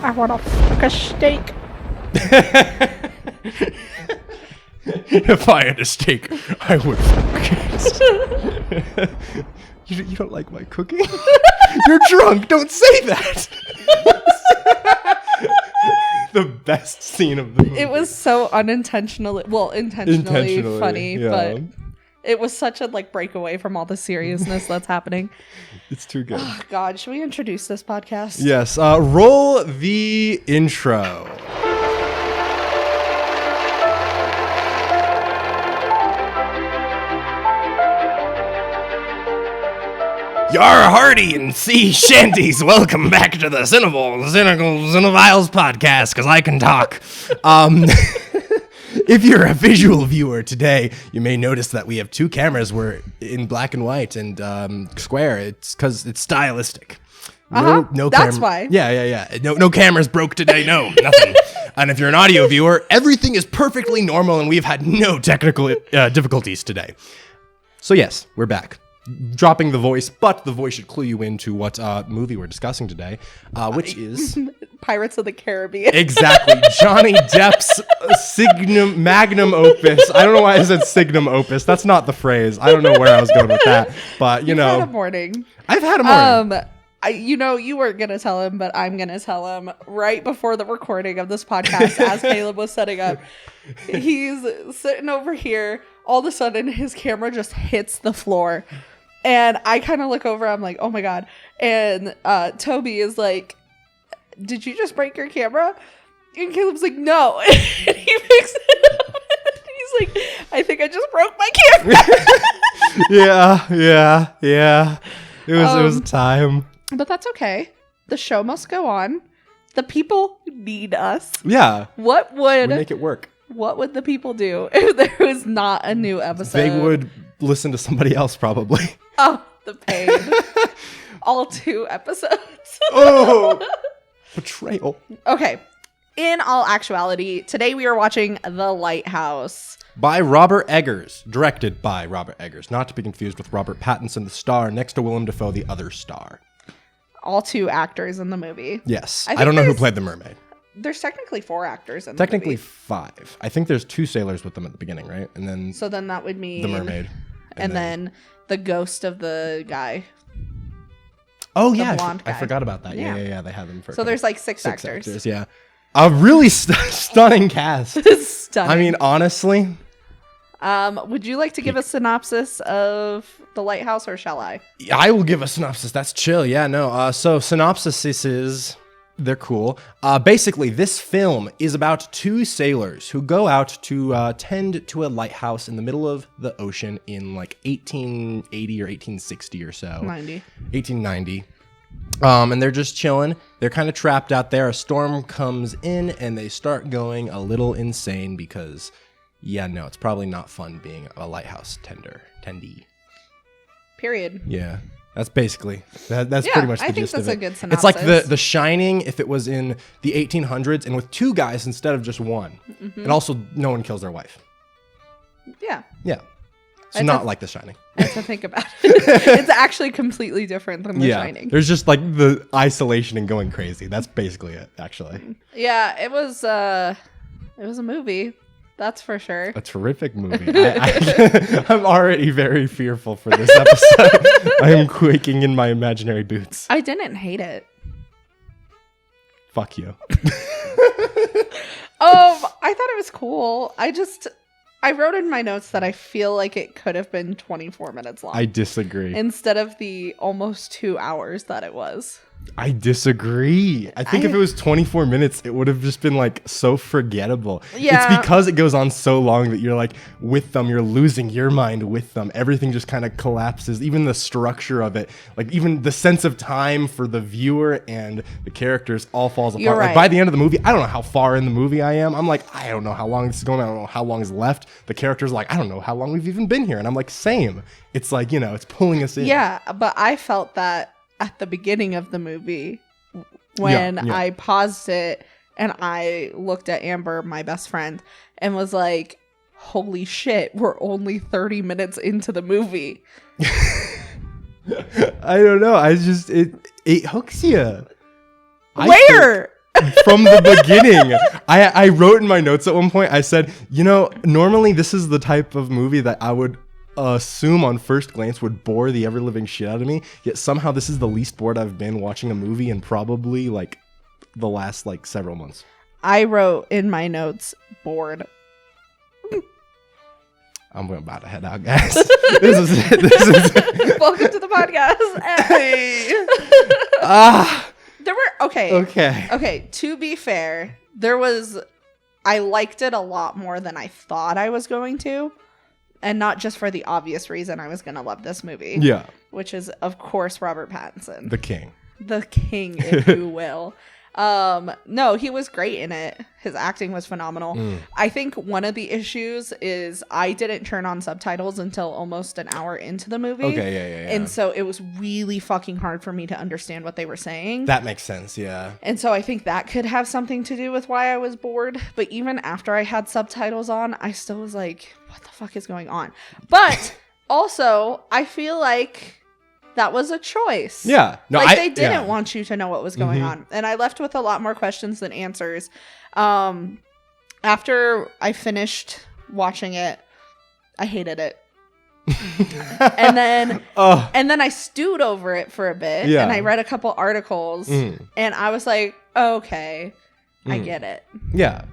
I want to fuck a steak. If I had a steak, I would fuck it. You don't like my cooking? You're drunk. Don't say that. The best scene of the movie. It was so intentionally funny, yeah. but it was such a like breakaway from all the seriousness that's happening. It's too good. Oh, God, should we introduce this podcast? Yes. Roll the intro. Yar hardy and sea shanties, welcome back to the Cinephiles podcast, because I can talk. If you're a visual viewer today, you may notice that we have two cameras. We're in black and white and square. It's because it's stylistic. No That's why. Yeah. No cameras broke today. No, nothing. And if you're an audio viewer, everything is perfectly normal, and we've had no technical difficulties today. So yes, we're back. Dropping the voice, but the voice should clue you into what movie we're discussing today, which is Pirates of the Caribbean. Exactly, Johnny Depp's magnum opus. I don't know why I said signum opus. That's not the phrase. I don't know where I was going with that, but you know, I've had a morning. You weren't gonna tell him, but I'm gonna tell him right before the recording of this podcast, as Caleb was setting up. He's sitting over here. All of a sudden, his camera just hits the floor. And I kind of look over, I'm like, oh my God. And Toby is like, did you just break your camera? And Caleb's like, no. And he picks it up. And he's like, I think I just broke my camera. Yeah. It was time. But that's okay. The show must go on. The people need us. Yeah. We make it work. What would the people do if there was not a new episode? They would listen to somebody else, probably. Oh, the pain. All 2 episodes. Oh, betrayal. Okay. In all actuality, today we are watching The Lighthouse. By Robert Eggers. Directed by Robert Eggers. Not to be confused with Robert Pattinson, the star, next to Willem Dafoe, the other star. All 2 actors in the movie. Yes. I don't know who played the mermaid. There's technically 4 actors in the movie. Technically 5. I think there's 2 sailors with them at the beginning, right? And then so then that would mean the mermaid. And then the ghost of the guy. Oh, the yeah. Blonde guy. I forgot about that. Yeah. Yeah. They had them for So there's like 6 actors. Yeah. A really stunning cast. Stunning. I mean, honestly. Would you like to give a synopsis of The Lighthouse, or shall I? I will give a synopsis. That's chill. Yeah, no. So synopsis is... They're cool. Basically, this film is about 2 sailors who go out to tend to a lighthouse in the middle of the ocean in like 1880 or 1860 or so. 1890. And they're just chilling. They're kind of trapped out there. A storm comes in and they start going a little insane because, it's probably not fun being a lighthouse tendee. Period. Yeah. That's basically that's pretty much the gist of it. I think that's a good synopsis. It's like the Shining if it was in the 1800s and with 2 guys instead of just one. Mm-hmm. And also no one kills their wife. Yeah. So not like The Shining. I have to think about it. It's actually completely different than The Shining. There's just like the isolation and going crazy. That's basically it, actually. Yeah, it was a movie. That's for sure. A terrific movie. I'm already very fearful for this episode. I am quaking in my imaginary boots. I didn't hate it. Fuck you. I thought it was cool. I wrote in my notes that I feel like it could have been 24 minutes long. I disagree. Instead of the almost 2 hours that it was. I disagree. I think if it was 24 minutes, it would have just been like so forgettable. Yeah. It's because it goes on so long that you're like with them, you're losing your mind with them. Everything just kind of collapses. Even the structure of it, like even the sense of time for the viewer and the characters all falls apart. You're right. Like by the end of the movie, I don't know how far in the movie I am. I'm like, I don't know how long this is going. I don't know how long is left. The character's like, I don't know how long we've even been here. And I'm like, same. It's like, it's pulling us in. Yeah, but I felt that at the beginning of the movie when I paused it and I looked at Amber, my best friend, and was like, holy shit, we're only 30 minutes into the movie. I don't know. It hooks you. Where? from the beginning. I wrote in my notes at one point, I said, normally this is the type of movie that I would assume on first glance would bore the ever-living shit out of me, yet somehow this is the least bored I've been watching a movie in probably like the last like several months. I wrote in my notes, bored. I'm about to head out, guys. This is it. Welcome to the podcast. Hey. There were okay. To be fair, I liked it a lot more than I thought I was going to, and not just for the obvious reason I was going to love this movie. Yeah, which is of course Robert Pattinson, the king, if you will. No, he was great in it. His acting was phenomenal. I think one of the issues is I didn't turn on subtitles until almost an hour into the movie. Okay, yeah. And so it was really fucking hard for me to understand what they were saying. That makes sense, yeah. And so I think that could have something to do with why I was bored. But even after I had subtitles on, I still was like, what the fuck is going on? But also, I feel like that was a choice. Yeah. No, they didn't want you to know what was going on. And I left with a lot more questions than answers. After I finished watching it, I hated it. and then I stewed over it for a bit. And I read a couple articles and I was like, okay, I get it. Yeah.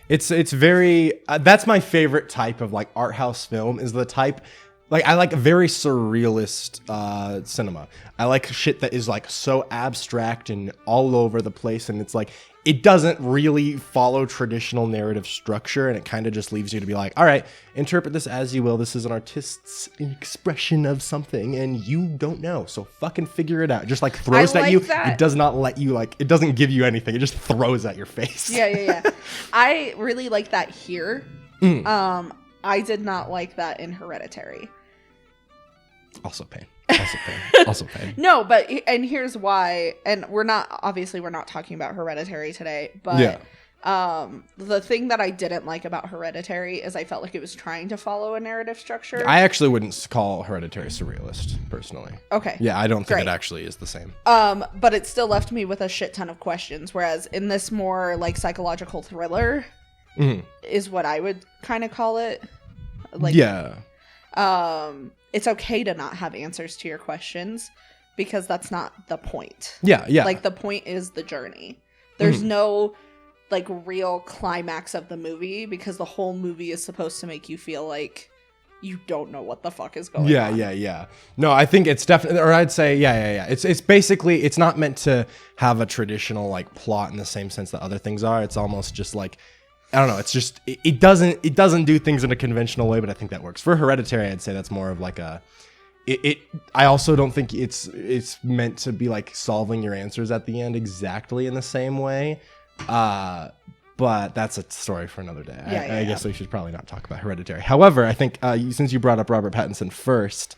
It's very that's my favorite type of like art house film, is the type. Like, I like very surrealist cinema. I like shit that is, like, so abstract and all over the place. And it's, like, it doesn't really follow traditional narrative structure. And it kind of just leaves you to be like, all right, interpret this as you will. This is an artist's expression of something. And you don't know. So fucking figure it out. Just, like, throws it at you. That. It does not let you, like, it doesn't give you anything. It just throws at your face. Yeah. I really like that here. I did not like that in Hereditary. Also pain. No, but, and here's why, and we're not talking about Hereditary today, but the thing that I didn't like about Hereditary is I felt like it was trying to follow a narrative structure. I actually wouldn't call Hereditary surrealist, personally. Okay. Yeah, I don't think it actually is the same. But it still left me with a shit ton of questions, whereas in this more, like, psychological thriller is what I would kind of call it. Like, yeah. It's okay to not have answers to your questions because that's not the point. Yeah. Like, the point is the journey. There's no, like, real climax of the movie because the whole movie is supposed to make you feel like you don't know what the fuck is going on. Yeah. No, I think it's definitely, or I'd say, yeah. It's basically, it's not meant to have a traditional, like, plot in the same sense that other things are. It's almost just like, I don't know. It's just it doesn't do things in a conventional way, but I think that works. For Hereditary, I'd say that's more of like a. I also don't think it's meant to be like solving your answers at the end exactly in the same way. But that's a story for another day. I guess we should probably not talk about Hereditary. However, I think since you brought up Robert Pattinson first,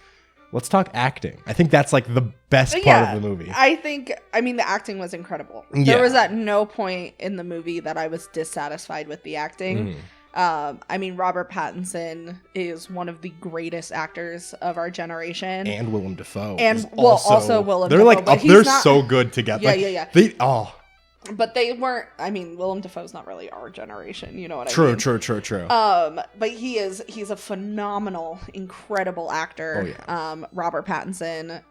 let's talk acting. I think that's like the best part of the movie. I mean, the acting was incredible. Yeah. There was at no point in the movie that I was dissatisfied with the acting. I mean, Robert Pattinson is one of the greatest actors of our generation. And Willem Dafoe. And also Willem Dafoe. They're like, they're so good together. Yeah. But they weren't, I mean, Willem Dafoe's not really our generation, you know what I mean? True. But he's a phenomenal, incredible actor. Oh, yeah. Robert Pattinson.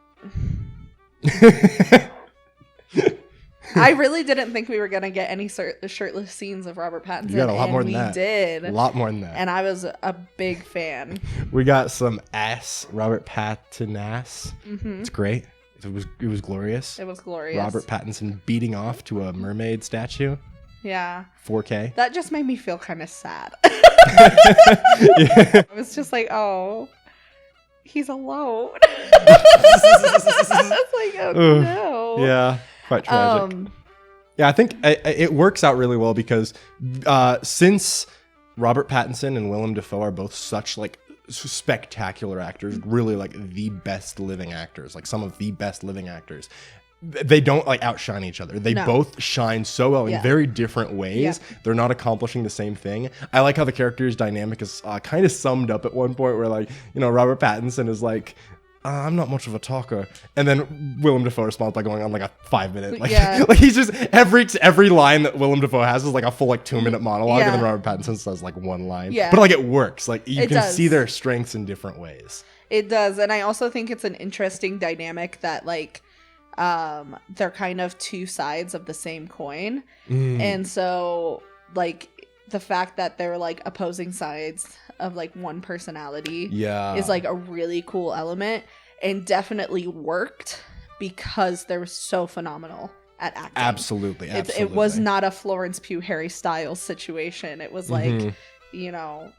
I really didn't think we were going to get any shirtless scenes of Robert Pattinson. You got a lot more than that. We did. A lot more than that. And I was a big fan. We got some Robert Pattinson ass. It's great. It was glorious. It was glorious. Robert Pattinson beating off to a mermaid statue. Yeah. 4K. That just made me feel kind of sad. I was just like, oh, he's alone. It's like, oh, no. Yeah, quite tragic. Yeah, I think it works out really well because since Robert Pattinson and Willem Dafoe are both such like spectacular actors, really like the best living actors, like some of the best living actors, they don't like outshine each other. They both shine so well in very different ways. They're not accomplishing the same thing. I like how the character's dynamic is kind of summed up at one point where, like, you know, Robert Pattinson is like I'm not much of a talker. And then Willem Dafoe responds by going on like a 5-minute. Like, Yeah. like he's just, every line that Willem Dafoe has is like a full like 2-minute monologue. Yeah. And then Robert Pattinson says like one line. Yeah. But like it works. Like you It can does. see their strengths in different ways. It does. And I also think it's an interesting dynamic that like they're kind of two sides of the same coin. And so like the fact that they're like opposing sides of like one personality is like a really cool element, and definitely worked because they're so phenomenal at acting. Absolutely. It was not a Florence Pugh Harry Styles situation. It was like, you know,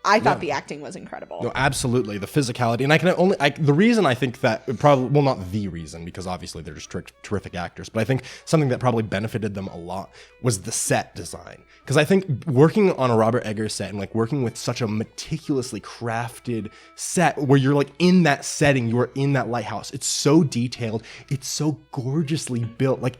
I thought the acting was incredible. No, absolutely. The physicality. And the reason I think that well, not the reason, because obviously they're just terrific actors, but I think something that probably benefited them a lot was the set design. Because I think working on a Robert Eggers set and like working with such a meticulously crafted set where you're like in that setting, you are in that lighthouse. It's so detailed. It's so gorgeously built. Like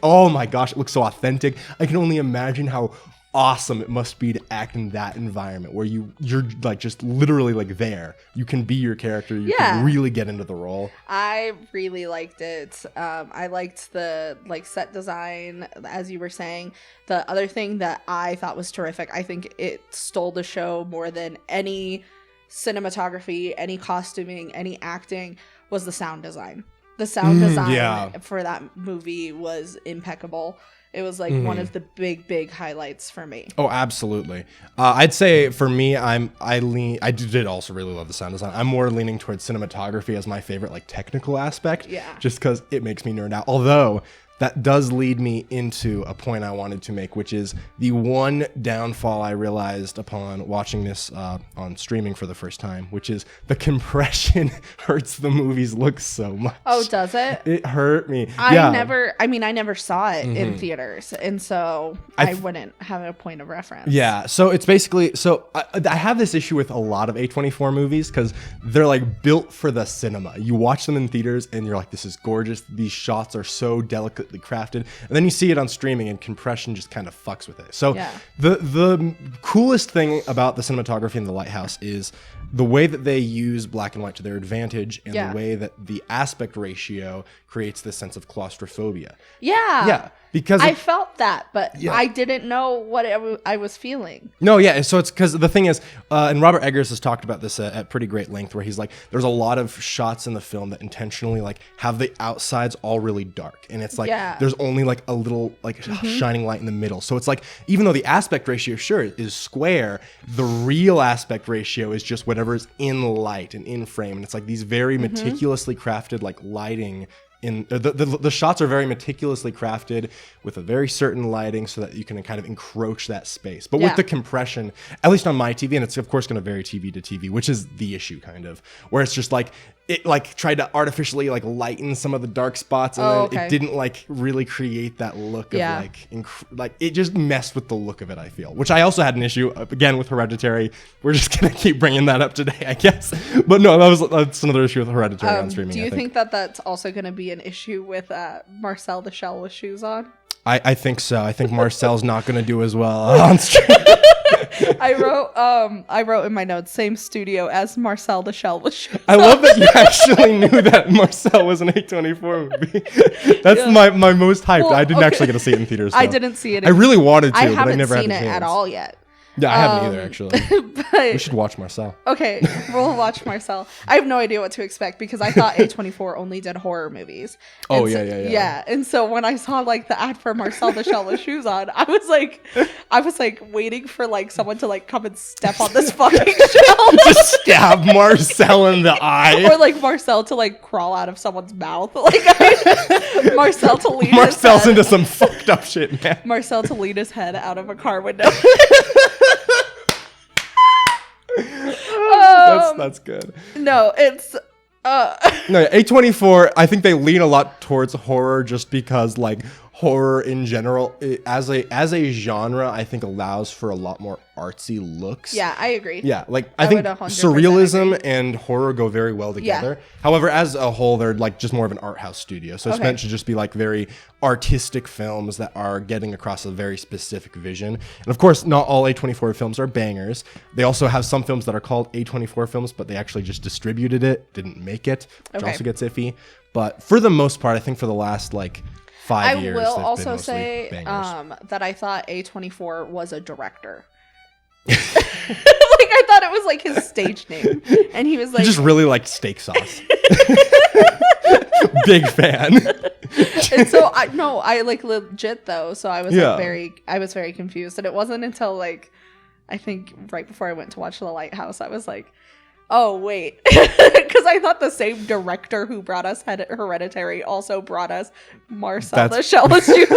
oh my gosh, it looks so authentic. I can only imagine how awesome it must be to act in that environment where you're like just literally like there. You can be your character. You can really get into the role. I really liked it. I liked the like set design, as you were saying. The other thing that I thought was terrific, I think it stole the show more than any cinematography, any costuming, any acting, was the sound design. The sound design for that movie was impeccable. It was like one of the big highlights for me. Oh, absolutely. I'd say for me, I did also really love the sound design. I'm more leaning towards cinematography as my favorite like technical aspect. Yeah. Just because it makes me nerd out. Although that does lead me into a point I wanted to make, which is the one downfall I realized upon watching this on streaming for the first time, which is the compression hurts the movie's look so much. Oh, does it? It hurt me. I never saw it in theaters, and so I wouldn't have a point of reference. Yeah, so it's basically, I have this issue with a lot of A24 movies because they're like built for the cinema. You watch them in theaters and you're like, this is gorgeous. These shots are so delicately crafted, and then you see it on streaming and compression just kind of fucks with it. So the coolest thing about the cinematography in The Lighthouse is the way that they use black and white to their advantage, and the way that the aspect ratio creates this sense of claustrophobia. Yeah. Because I felt that, but I didn't know what I was feeling. No, yeah. So it's because the thing is, and Robert Eggers has talked about this at pretty great length, where he's like, there's a lot of shots in the film that intentionally like have the outsides all really dark, and it's like there's only like a little like shining light in the middle. So it's like, even though the aspect ratio is square, the real aspect ratio is just whatever is in light and in frame, and it's like these very meticulously crafted like lighting. The shots are very meticulously crafted with a very certain lighting so that you can kind of encroach that space. But with the compression, at least on my TV, and it's of course going to vary TV to TV, which is the issue kind of, where it's just like, it like tried to artificially like lighten some of the dark spots, and then it didn't like really create that look of like it just messed with the look of it, I feel, which I also had an issue again with Hereditary. We're just gonna keep bringing that up today, I guess. But no, that's another issue with Hereditary on streaming. Do you think that that's also going to be an issue with Marcel the Shell with shoes on? I think so. I think Marcel's not going to do as well on stream. I wrote in my notes, same studio as Marcel the Shell with shoes on. I love that you actually knew that Marcel was an A24 movie. That's my most hyped. Well, I didn't actually get to see it in theaters. I didn't see it. I really wanted to, I but I never had haven't the seen it at all yet. Yeah, I haven't either, actually. But, we should watch Marcel. Okay, we'll watch Marcel. I have no idea what to expect because I thought A24 only did horror movies. Oh, and yeah. And so when I saw like the ad for Marcel the Shell with shoes on, I was like waiting for like someone to like come and step on this fucking shell. Just stab Marcel in the eye. Or like Marcel to like crawl out of someone's mouth. Like Marcel to lean Marcel's into some fucked up shit, man. Marcel to lean his head out of a car window. That's good. No, it's no, A24, I think they lean a lot towards horror just because like horror in general, as a genre, I think allows for a lot more artsy looks. Yeah, I agree. Yeah, like I think 100% surrealism agree. and horror go very well together. However, as a whole, they're like just more of an art house studio. So it's meant to just be like very artistic films that are getting across a very specific vision. And of course, not all A24 films are bangers. They also have some films that are called A24 films, but they actually just distributed it, didn't make it, which also gets iffy. But for the most part, I think for the last like 5 years, I will they've also been mostly say bangers. that I thought A24 was a director. Like I thought it was like his stage name, and he was like, He just really liked steak sauce. Big fan. And so I like legit though. So I was like very confused, and it wasn't until like I think right before I went to watch The Lighthouse, I was like, oh wait, because I thought the same director who brought us Hereditary also brought us MARCEL the Shellless Youth.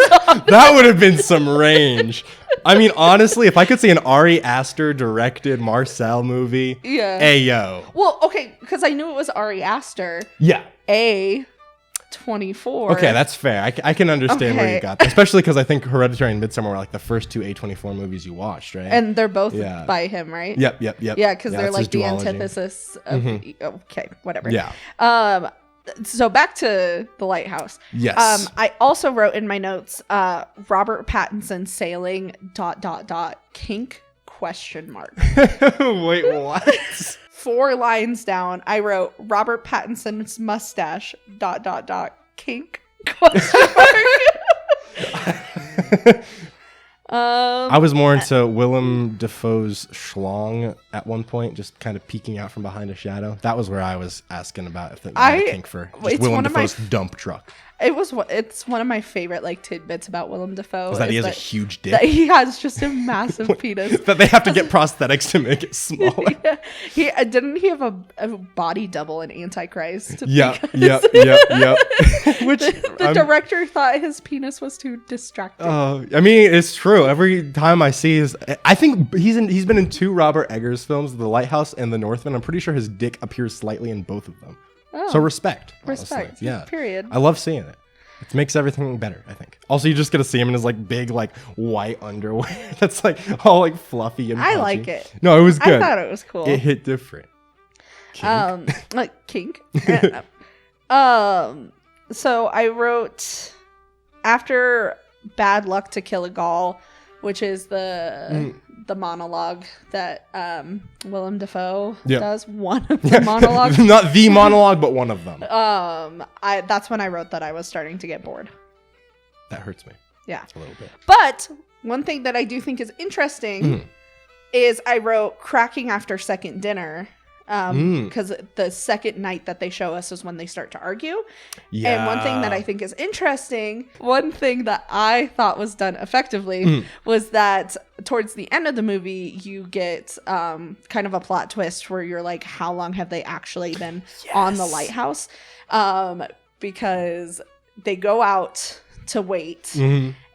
That would have been some range. I mean, honestly, if I could see an Ari Aster directed MARCEL movie, ayo. Well, okay, because I knew it was Ari Aster. Yeah. A24. Okay, that's fair. I can understand where you got that. Especially because I think Hereditary and Midsommar were like the first two A24 movies you watched, right? And they're both by him, right? Yep. Yeah, because they're like the antithesis of... Okay, whatever. Yeah. So back to The Lighthouse. Yes. I also wrote in my notes, Robert Pattinson sailing ... kink ? Wait, what? 4 lines down, I wrote Robert Pattinson's mustache ... kink ? I was more into Willem Dafoe's schlong at one point, just kind of peeking out from behind a shadow. That was where I was asking about if it was a kink for just Willem Dafoe's dump truck. It's one of my favorite like tidbits about Willem Dafoe. Is that he has a huge dick? That he has just a massive penis. That they have to get prosthetics to make it smaller. Didn't he have a body double in Antichrist? Yep. Which the director thought his penis was too distracting. I mean, it's true. Every time I see I think he's been in 2 Robert Eggers films, The Lighthouse and The Northman. I'm pretty sure his dick appears slightly in both of them. Oh, so respect. Yeah. Period. I love seeing it. It makes everything better, I think. Also, you just get to see him in his like big like white underwear that's like all like fluffy and punchy. I like it. No, it was good. I thought it was cool. It hit different. Kink? Like kink. So I wrote after Bad Luck to Kill a Gall, which is the monologue that Willem Dafoe does. One of the monologues. Not the monologue, but one of them. That's when I wrote that I was starting to get bored. That hurts me. Yeah. A little bit. But one thing that I do think is interesting is I wrote cracking after second dinner. Because the second night that they show us is when they start to argue. Yeah. And one thing that I think is interesting, one thing that I thought was done effectively was that towards the end of the movie, you get kind of a plot twist where you're like, how long have they actually been on the lighthouse? Because they go out to wait.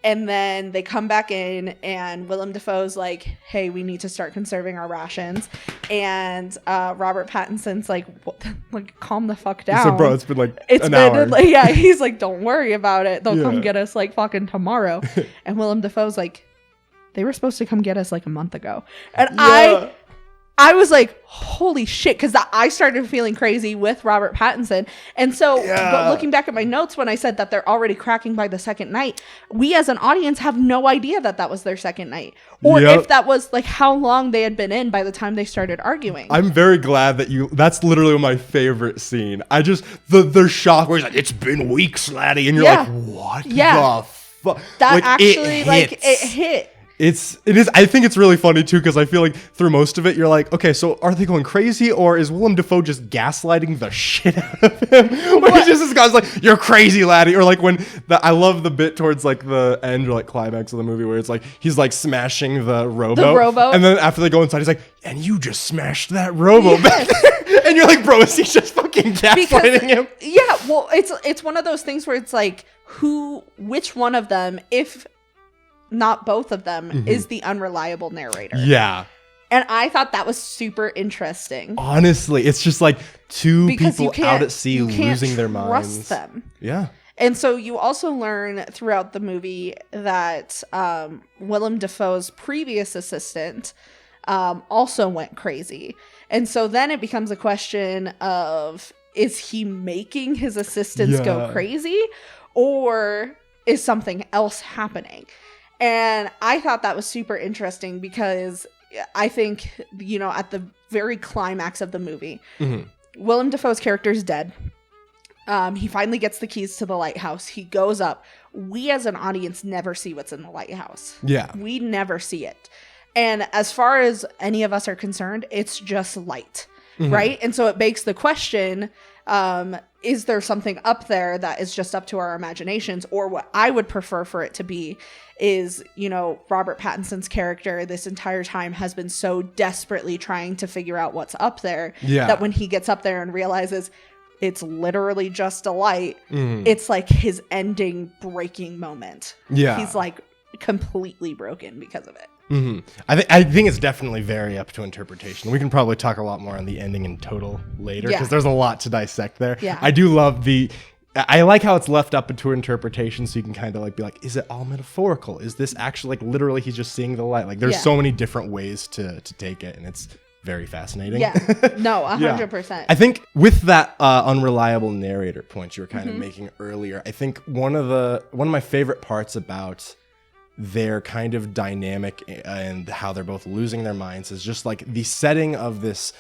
And then they come back in and Willem Dafoe's like, hey, we need to start conserving our rations. And Robert Pattinson's like, like, calm the fuck down. So, bro, it's been like an hour. Like, he's like, don't worry about it. They'll come get us like fucking tomorrow. And Willem Dafoe's like, they were supposed to come get us like a month ago. And I was like, holy shit, because I started feeling crazy with Robert Pattinson. And so but looking back at my notes when I said that they're already cracking by the second night, we as an audience have no idea that that was their second night. Or if that was like how long they had been in by the time they started arguing. I'm very glad that that's literally my favorite scene. I just, the shock where he's like, it's been weeks, laddie. And you're like, what the fuck? That like, actually, it hit. It is. I think it's really funny too because I feel like through most of it you're like, okay, so are they going crazy or is Willem Dafoe just gaslighting the shit out of him? Where he's just this guy's like, you're crazy, laddie, or like when I love the bit towards like the end or like climax of the movie where it's like he's like smashing the rowboat, and then after they go inside, he's like, and you just smashed that rowboat back there. And you're like, bro, is he just fucking gaslighting him? Yeah, well, it's one of those things where it's like, which one of them, if not both of them, is the unreliable narrator. Yeah. And I thought that was super interesting. Honestly, it's just like two people out at sea losing their minds. Trust them. Yeah. And so you also learn throughout the movie that Willem Dafoe's previous assistant also went crazy. And so then it becomes a question of, is he making his assistants go crazy, or is something else happening? And I thought that was super interesting because I think, you know, at the very climax of the movie, Willem Dafoe's character is dead. He finally gets the keys to the lighthouse. He goes up. We as an audience never see what's in the lighthouse. Yeah. We never see it. And as far as any of us are concerned, it's just light, right? And so it begs the question, is there something up there that is just up to our imaginations? Or what I would prefer for it to be is, you know, Robert Pattinson's character this entire time has been so desperately trying to figure out what's up there that when he gets up there and realizes it's literally just a light, it's like his ending breaking moment. Yeah. He's like completely broken because of it. I think it's definitely very up to interpretation. We can probably talk a lot more on the ending in total later because there's a lot to dissect there. Yeah. I do love I like how it's left up to interpretation, so you can kind of like be like, is it all metaphorical? Is this actually like literally he's just seeing the light? Like there's so many different ways to take it, and it's very fascinating. Yeah, no, 100%. I think with that unreliable narrator point you were kind of making earlier, I think one of my favorite parts about their kind of dynamic and how they're both losing their minds is just like the setting of this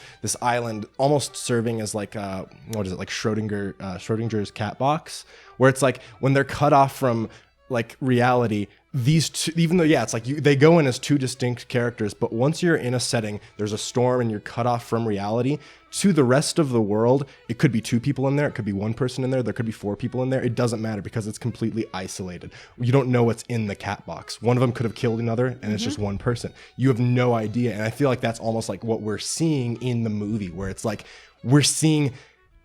island almost serving as like what is it, like Schrodinger's Catbox, where it's like when they're cut off from like reality, these two, even though it's like they go in as two distinct characters, but once you're in a setting, there's a storm and you're cut off from reality to the rest of the world. It could be two people in there, it could be one person in there, there could be four people in there. It doesn't matter because it's completely isolated. You don't know what's in the Catbox. One of them could have killed another, and it's just one person. You have no idea, and I feel like that's almost like what we're seeing in the movie, where it's like we're seeing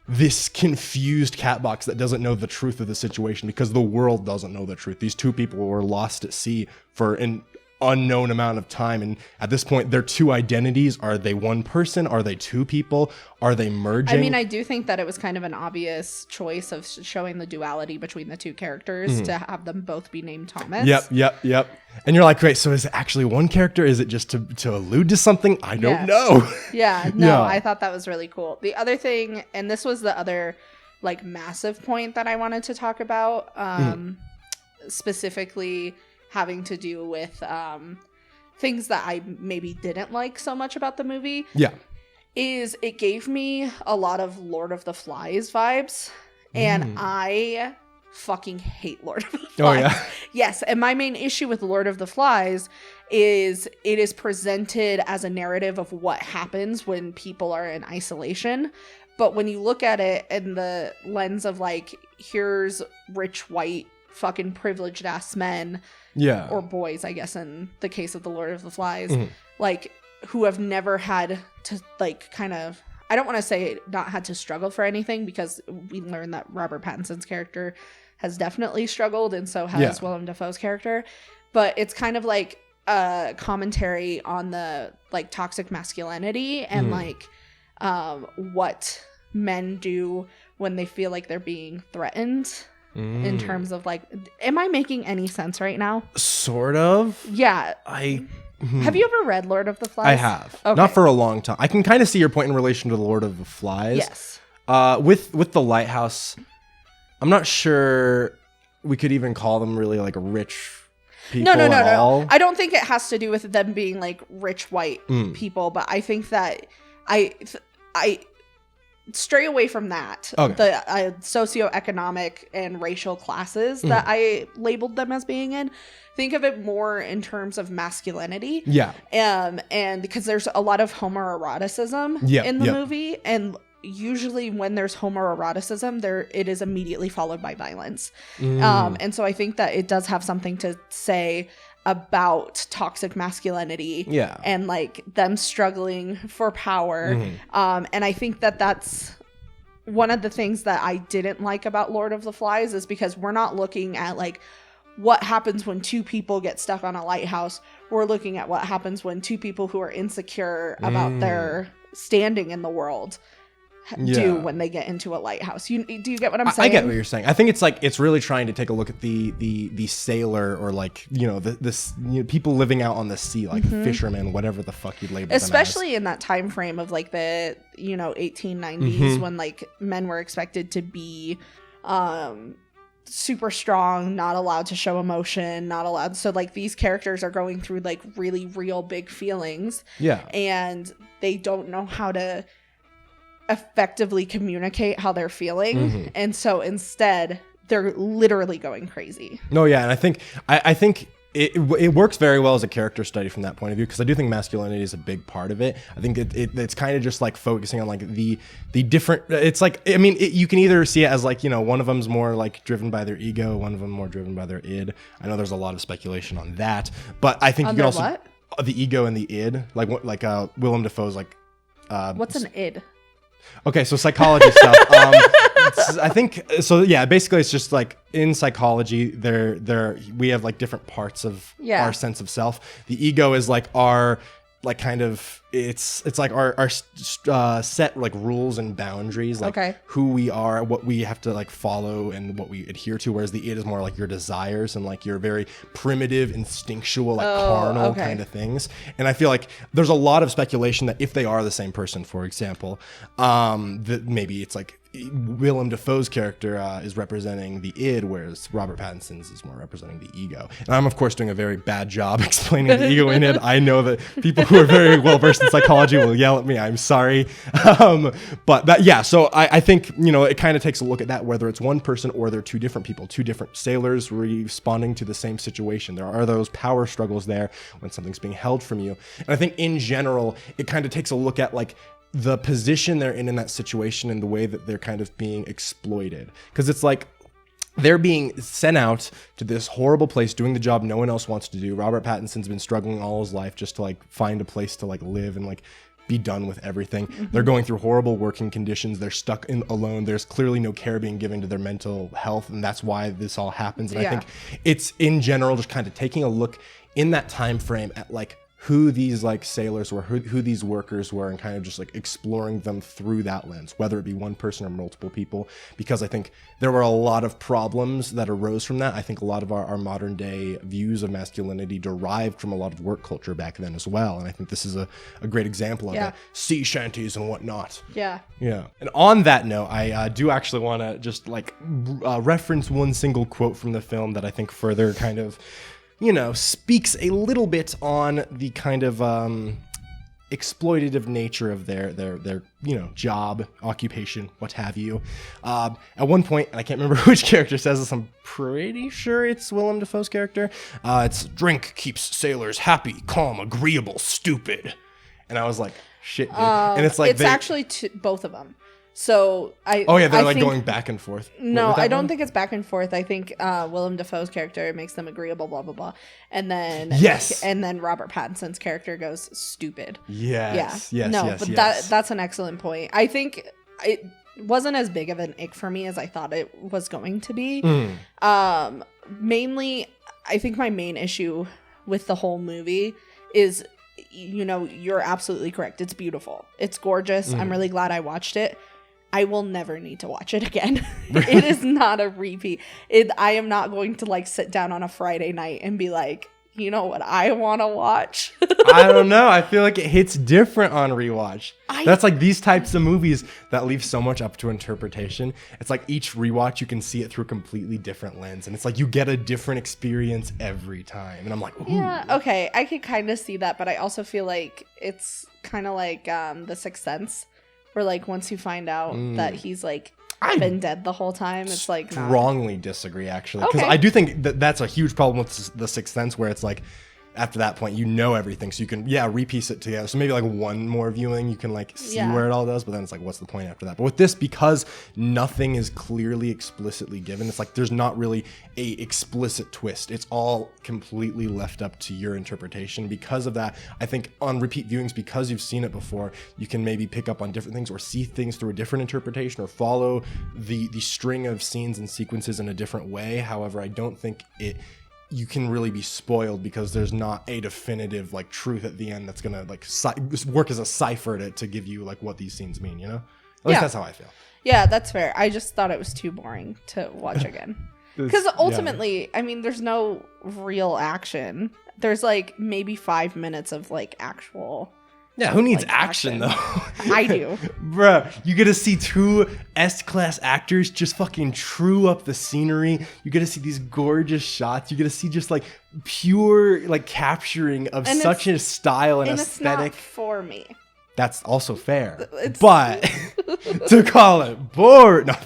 this confused Catbox that doesn't know the truth of the situation because the world doesn't know the truth. These two people were lost at sea for an unknown amount of time, and at this point their two identities, are they one person, are they two people, are they merging? I mean, I do think that it was kind of an obvious choice of showing the duality between the two characters to have them both be named Thomas. Yep. And you're like, great, so is it actually one character? Is it just to allude to something? I don't know. I thought that was really cool. The other thing, and this was the other like massive point that I wanted to talk about, specifically having to do with things that I maybe didn't like so much about the movie. Is it gave me a lot of Lord of the Flies vibes, and I fucking hate Lord of the Flies. Yes, and my main issue with Lord of the Flies is it is presented as a narrative of what happens when people are in isolation. But when you look at it in the lens of like, here's rich white fucking privileged ass men, or boys, I guess in the case of the Lord of the Flies, like who have never had to like kind of, I don't want to say not had to struggle for anything, because we learned that Robert Pattinson's character has definitely struggled, and so has Willem Dafoe's character. But it's kind of like a commentary on the like toxic masculinity and like what men do when they feel like they're being threatened. In terms of like, am I making any sense right now? Sort of. Yeah. Have you ever read Lord of the Flies? I have. Okay. Not for a long time. I can kind of see your point in relation to the Lord of the Flies. Yes. With the Lighthouse, I'm not sure we could even call them really like rich people at all. I don't think it has to do with them being like rich white people, but I think that I stray away from that. The socioeconomic and racial classes that I labeled them as being in. Think of it more in terms of masculinity. And because there's a lot of homoeroticism in the movie, and usually when there's homoeroticism, it is immediately followed by violence. And so I think that it does have something to say about toxic masculinity and like them struggling for power. And I think that that's one of the things that I didn't like about Lord of the Flies, is because we're not looking at like what happens when two people get stuck on a lighthouse. We're looking at what happens when two people who are insecure about their standing in the world do when they get into a lighthouse. Do you get what I'm saying? I get what you're saying. I think it's really trying to take a look at the sailor, or like, people living out on the sea, like fishermen, whatever the fuck you'd label them as. Especially in that time frame of like the 1890s when like men were expected to be super strong, not allowed to show emotion, not allowed. So like these characters are going through like really real big feelings. Yeah. And they don't know how to effectively communicate how they're feeling. And so instead they're literally going crazy. No, yeah. And I think it works very well as a character study from that point of view, because I do think masculinity is a big part of it. I think it's kind of just like focusing on like the different, it's like, I mean, you can either see it as like, one of them's more like driven by their ego, one of them more driven by their id. I know there's a lot of speculation on that, but I think you can also, what? The ego and the id, like Willem Dafoe's like, what's an id? Okay, so psychology stuff. I think so. Yeah, basically, it's just like in psychology, we have like different parts of our sense of self. The ego is like our like kind of it's like our set like rules and boundaries, like who we are, what we have to like follow, and what we adhere to. Whereas the id is more like your desires and like your very primitive, instinctual, like carnal kind of things. And I feel like there's a lot of speculation that if they are the same person, for example, that maybe it's like Willem Dafoe's character is representing the id, whereas Robert Pattinson's is more representing the ego. And I'm, of course, doing a very bad job explaining the ego in it. I know that people who are very well versed in psychology will yell at me. I'm sorry. But that, yeah, so I think, it kind of takes a look at that, whether it's one person or they're two different people, two different sailors responding to the same situation. There are those power struggles there when something's being held from you. And I think in general, it kind of takes a look at like the position they're in that situation and the way that they're kind of being exploited. Because it's like they're being sent out to this horrible place doing the job no one else wants to do. Robert Pattinson's been struggling all his life just to like find a place to like live and like be done with everything. They're going through horrible working conditions. They're stuck in alone. There's clearly no care being given to their mental health, and that's why this all happens. And I think it's in general just kind of taking a look in that time frame at like who these like sailors were, who these workers were, and kind of just like exploring them through that lens, whether it be one person or multiple people, because I think there were a lot of problems that arose from that. I think a lot of our modern day views of masculinity derived from a lot of work culture back then as well. And I think this is a great example of that. Sea shanties and whatnot. Yeah. Yeah. And on that note, I do actually want to just like reference one single quote from the film that I think further kind of speaks a little bit on the kind of exploitative nature of their job, occupation, what have you. At one point, and I can't remember which character says this, I'm pretty sure it's Willem Dafoe's character. It's drink keeps sailors happy, calm, agreeable, stupid. And I was like, shit, dude. And it's like it's actually both of them. So they're like going back and forth. No, I don't think it's back and forth. I think Willem Dafoe's character makes them agreeable, blah blah blah, and then Robert Pattinson's character goes stupid. Yes. That's an excellent point. I think it wasn't as big of an ick for me as I thought it was going to be. Mainly, I think my main issue with the whole movie is, you're absolutely correct. It's beautiful. It's gorgeous. I'm really glad I watched it. I will never need to watch it again. It is not a repeat. I am not going to like sit down on a Friday night and be like, you know what I want to watch? I don't know. I feel like it hits different on rewatch. That's like these types of movies that leave so much up to interpretation. It's like each rewatch you can see it through a completely different lens, and it's like you get a different experience every time. And I'm like, ooh. Yeah, okay, I could kind of see that, but I also feel like it's kind of like The Sixth Sense, where like once you find out that he's like been dead the whole time, it's like strongly disagree actually, because I do think that's a huge problem with The Sixth Sense, where it's like after that point everything, so you can repiece it together. So maybe like one more viewing you can like see where it all does, but then it's like what's the point after that? But with this, because nothing is clearly explicitly given, it's like there's not really a explicit twist. It's all completely left up to your interpretation. Because of that, I think on repeat viewings, because you've seen it before, you can maybe pick up on different things or see things through a different interpretation or follow the string of scenes and sequences in a different way. However, I don't think you can really be spoiled, because there's not a definitive like truth at the end that's gonna like work as a cipher to give you like what these scenes mean, At least that's how I feel. Yeah, that's fair. I just thought it was too boring to watch again. Because ultimately, I mean, there's no real action. There's like maybe 5 minutes of like actual. Yeah, who needs action though? I do. Bruh, you get to see two S-class actors just fucking true up the scenery. You get to see these gorgeous shots. You get to see just like pure like capturing of such a style and aesthetic. It's not for me. That's also fair. But to call it boring. No,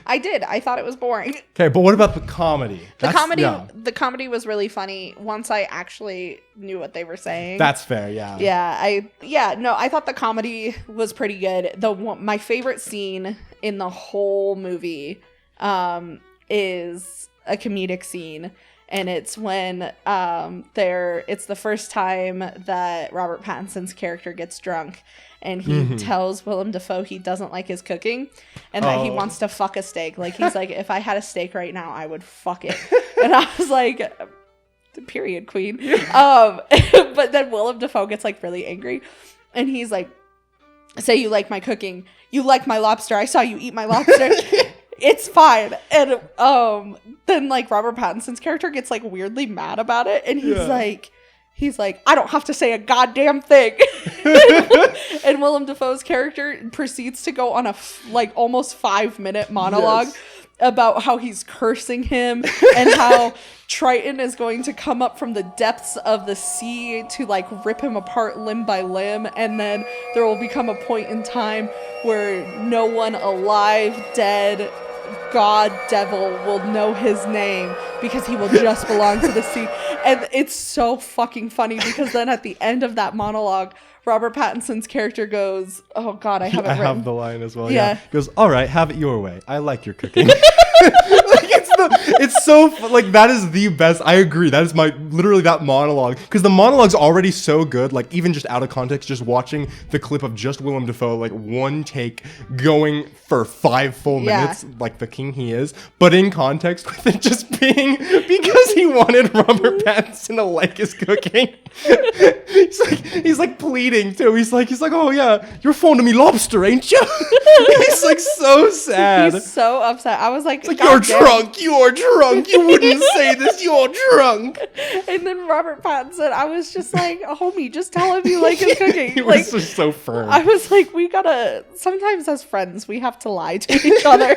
I thought it was boring. Okay, but what about the comedy? The comedy was really funny once I actually knew what they were saying. That's fair, yeah. I thought the comedy was pretty good. My favorite scene in the whole movie is a comedic scene. And it's when it's the first time that Robert Pattinson's character gets drunk and he tells Willem Dafoe he doesn't like his cooking and that he wants to fuck a steak. Like, he's like, if I had a steak right now, I would fuck it. And I was like, period, queen. But then Willem Dafoe gets like really angry and he's like, say you like my cooking. You like my lobster. I saw you eat my lobster. It's fine. And then like Robert Pattinson's character gets like weirdly mad about it and he's like I don't have to say a goddamn thing. And Willem Dafoe's character proceeds to go on a almost 5-minute monologue about how he's cursing him and how Triton is going to come up from the depths of the sea to like rip him apart limb by limb, and then there will become a point in time where no one alive, dead, God, devil will know his name because he will just belong to the sea. And it's so fucking funny because then at the end of that monologue, Robert Pattinson's character goes, oh God, I have it written. I have the line as well. Yeah. He goes, all right, have it your way. I like your cooking. It's so like that is the best. I agree. That is literally that monologue, because the monologue's already so good. Like even just out of context, just watching the clip of just Willem Dafoe, like one take going for 5 full minutes, like the king he is. But in context with it just being because he wanted Robert Pattinson to like his cooking. he's like pleading too. He's like, oh yeah, you're fond of me lobster, ain't you? He's like so sad. He's so upset. I was like, you're drunk. You're drunk. You wouldn't say this. You're drunk. And then Robert Pattinson, I was just like, homie, just tell him you like his cooking. He was just so firm. I was like, sometimes as friends, we have to lie to each other.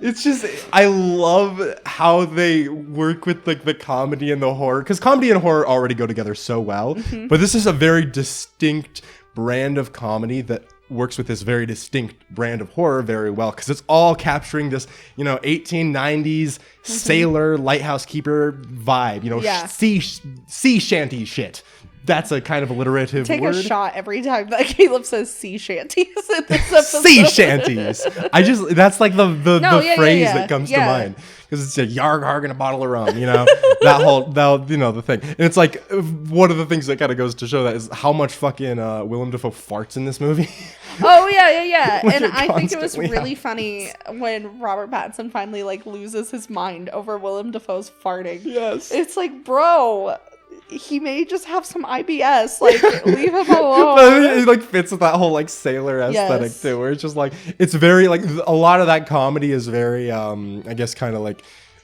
It's just, I love how they work with like the comedy and the horror, because comedy and horror already go together so well. But this is a very distinct brand of comedy that works with this very distinct brand of horror very well, because it's all capturing this 1890s sailor lighthouse keeper vibe, sea shanty shit. That's a kind of alliterative Take word. A shot every time that Caleb says sea shanties in this episode. Sea shanties. That's like the phrase that comes to mind, because it's a yarg harg and a bottle of rum, the thing. And it's like one of the things that kind of goes to show that is how much fucking Willem Dafoe farts in this movie. Oh yeah. And I think it was really funny when Robert Pattinson finally like loses his mind over Willem Dafoe's farting. Yes. It's like, bro, he may just have some IBS. Like, leave him alone. But it like fits with that whole like sailor aesthetic too, where it's just like, it's very like a lot of that comedy is very I guess kind of like,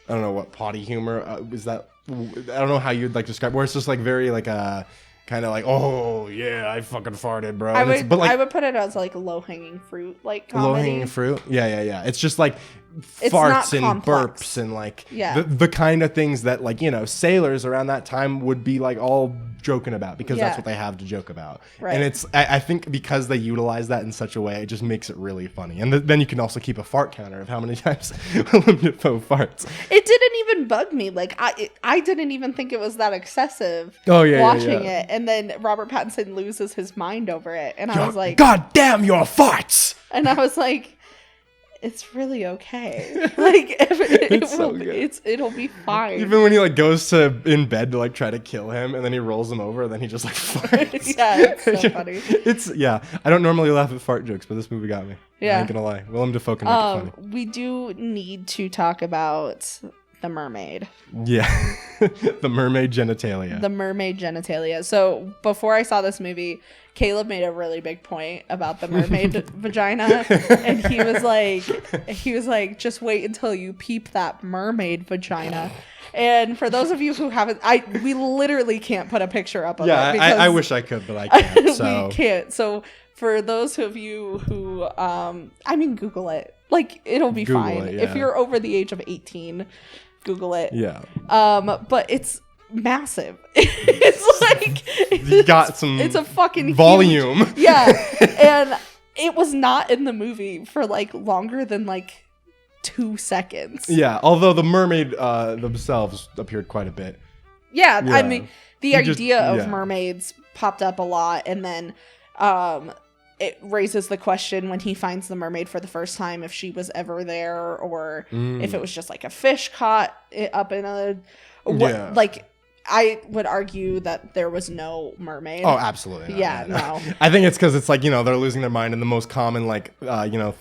I don't know what potty humor is that. I don't know how you'd like describe, where it's just like very like kind of like, oh yeah, I fucking farted, bro. I would put it as like low hanging fruit, like comedy. Low hanging fruit, yeah. It's just like farts and complex burps and like the kind of things that like sailors around that time would be like all joking about, because that's what they have to joke about. Right. And it's I think because they utilize that in such a way, it just makes it really funny. And then you can also keep a fart counter of how many times Willem Dafoe farts. It didn't even bug me. Like I didn't even think it was that excessive. Watching it, and then Robert Pattinson loses his mind over it, and I was like, God damn your farts! And I was like, it's really okay. Like it'll be fine. Even when he like goes in bed to like try to kill him, and then he rolls him over, and then he just like farts. Yeah, it's so funny. I don't normally laugh at fart jokes, but this movie got me. I ain't gonna lie. Willem Dafoe can make it funny. We do need to talk about the mermaid. Yeah. The mermaid genitalia. The mermaid genitalia. So before I saw this movie, Caleb made a really big point about the mermaid vagina. And he was like, just wait until you peep that mermaid vagina. And for those of you who haven't, we literally can't put a picture up of it. Yeah, I wish I could, but I can't. So. We can't. So for those of you who, Google it. Like, it'll be Google fine. it, yeah. If you're over the age of 18, Google it. Yeah. But it's massive. It's got some it's a fucking volume. Huge, yeah. And it was not in the movie for like longer than like 2 seconds. Yeah, although the mermaid themselves appeared quite a bit. Yeah. I mean, the idea of yeah. mermaids popped up a lot, and then it raises the question when he finds the mermaid for the first time if she was ever there, or if it was just like a fish caught up in a like. I would argue that there was no mermaid. Oh, absolutely. No, yeah, no. I think it's because it's like, they're losing their mind, and the most common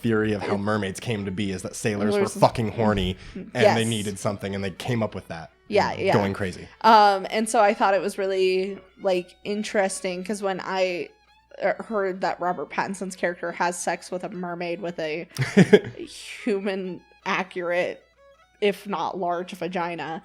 theory of how mermaids came to be is that sailors were fucking horny and they needed something, and they came up with that. Yeah. Going crazy. And so I thought it was really like interesting because when I heard that Robert Pattinson's character has sex with a mermaid with a human accurate, if not large, vagina,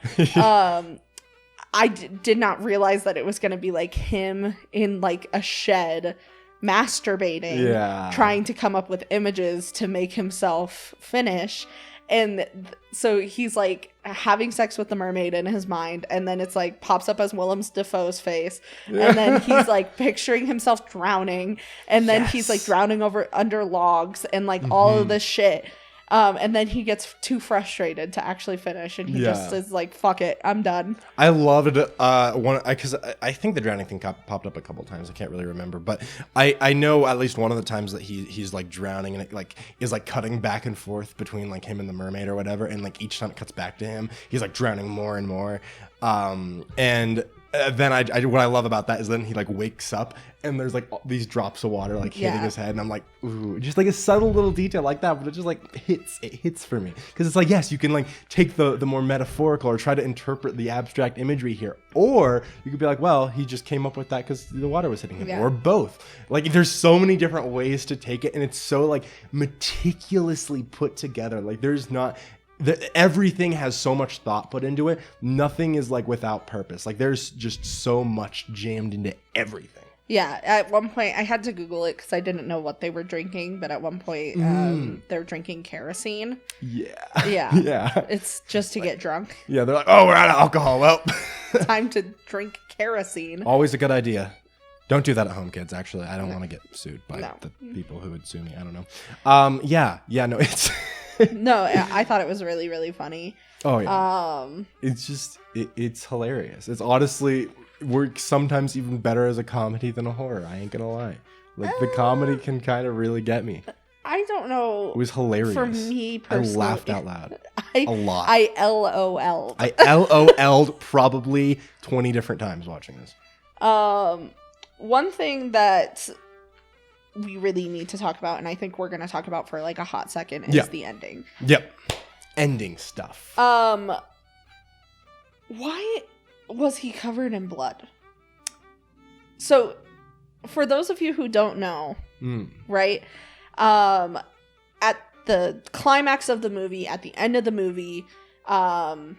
I did not realize that it was going to be like him in like a shed masturbating, trying to come up with images to make himself finish. And so he's like having sex with the mermaid in his mind, and then it's like pops up as Dafoe's face, and then he's like picturing himself drowning, and then he's like drowning under logs and like all of this shit. And then he gets too frustrated to actually finish, and he just is like, "Fuck it, I'm done." I loved it. Because I think the drowning thing popped up a couple times. I can't really remember, but I know at least one of the times that he's like drowning, and it like is like cutting back and forth between like him and the mermaid or whatever, and like each time it cuts back to him, he's like drowning more and more. And then what I love about that is then he like wakes up and there's like these drops of water like hitting his head, and I'm like, ooh, just like a subtle little detail like that, but it just like hits for me, because it's like, yes, you can like take the more metaphorical or try to interpret the abstract imagery here, or you could be like, well, he just came up with that because the water was hitting him, or both. Like, there's so many different ways to take it, and it's so like meticulously put together. Like, there's not everything has so much thought put into it. Nothing is like without purpose. Like, there's just so much jammed into everything. Yeah, at one point I had to Google it because I didn't know what they were drinking, but at one point they're drinking kerosene. Yeah. It's just to get drunk. Yeah, they're like, oh, we're out of alcohol. Well, time to drink kerosene. Always a good idea. Don't do that at home, kids. Actually, I don't want to get sued by the people who would sue me. I don't know. No, it's. No, I thought it was really, really funny. Oh yeah. It's just it's hilarious. It's honestly works sometimes even better as a comedy than a horror. I ain't gonna lie. Like, the comedy can kind of really get me. I don't know. It was hilarious. For me personally, I laughed out loud a lot. I LOL'd. I LOL'd probably 20 different times watching this. One thing that we really need to talk about, and I think we're going to talk about for like a hot second, is the ending. Yep. Ending stuff. Why was he covered in blood? So, for those of you who don't know, right? At the climax of the movie, at the end of the movie, Willem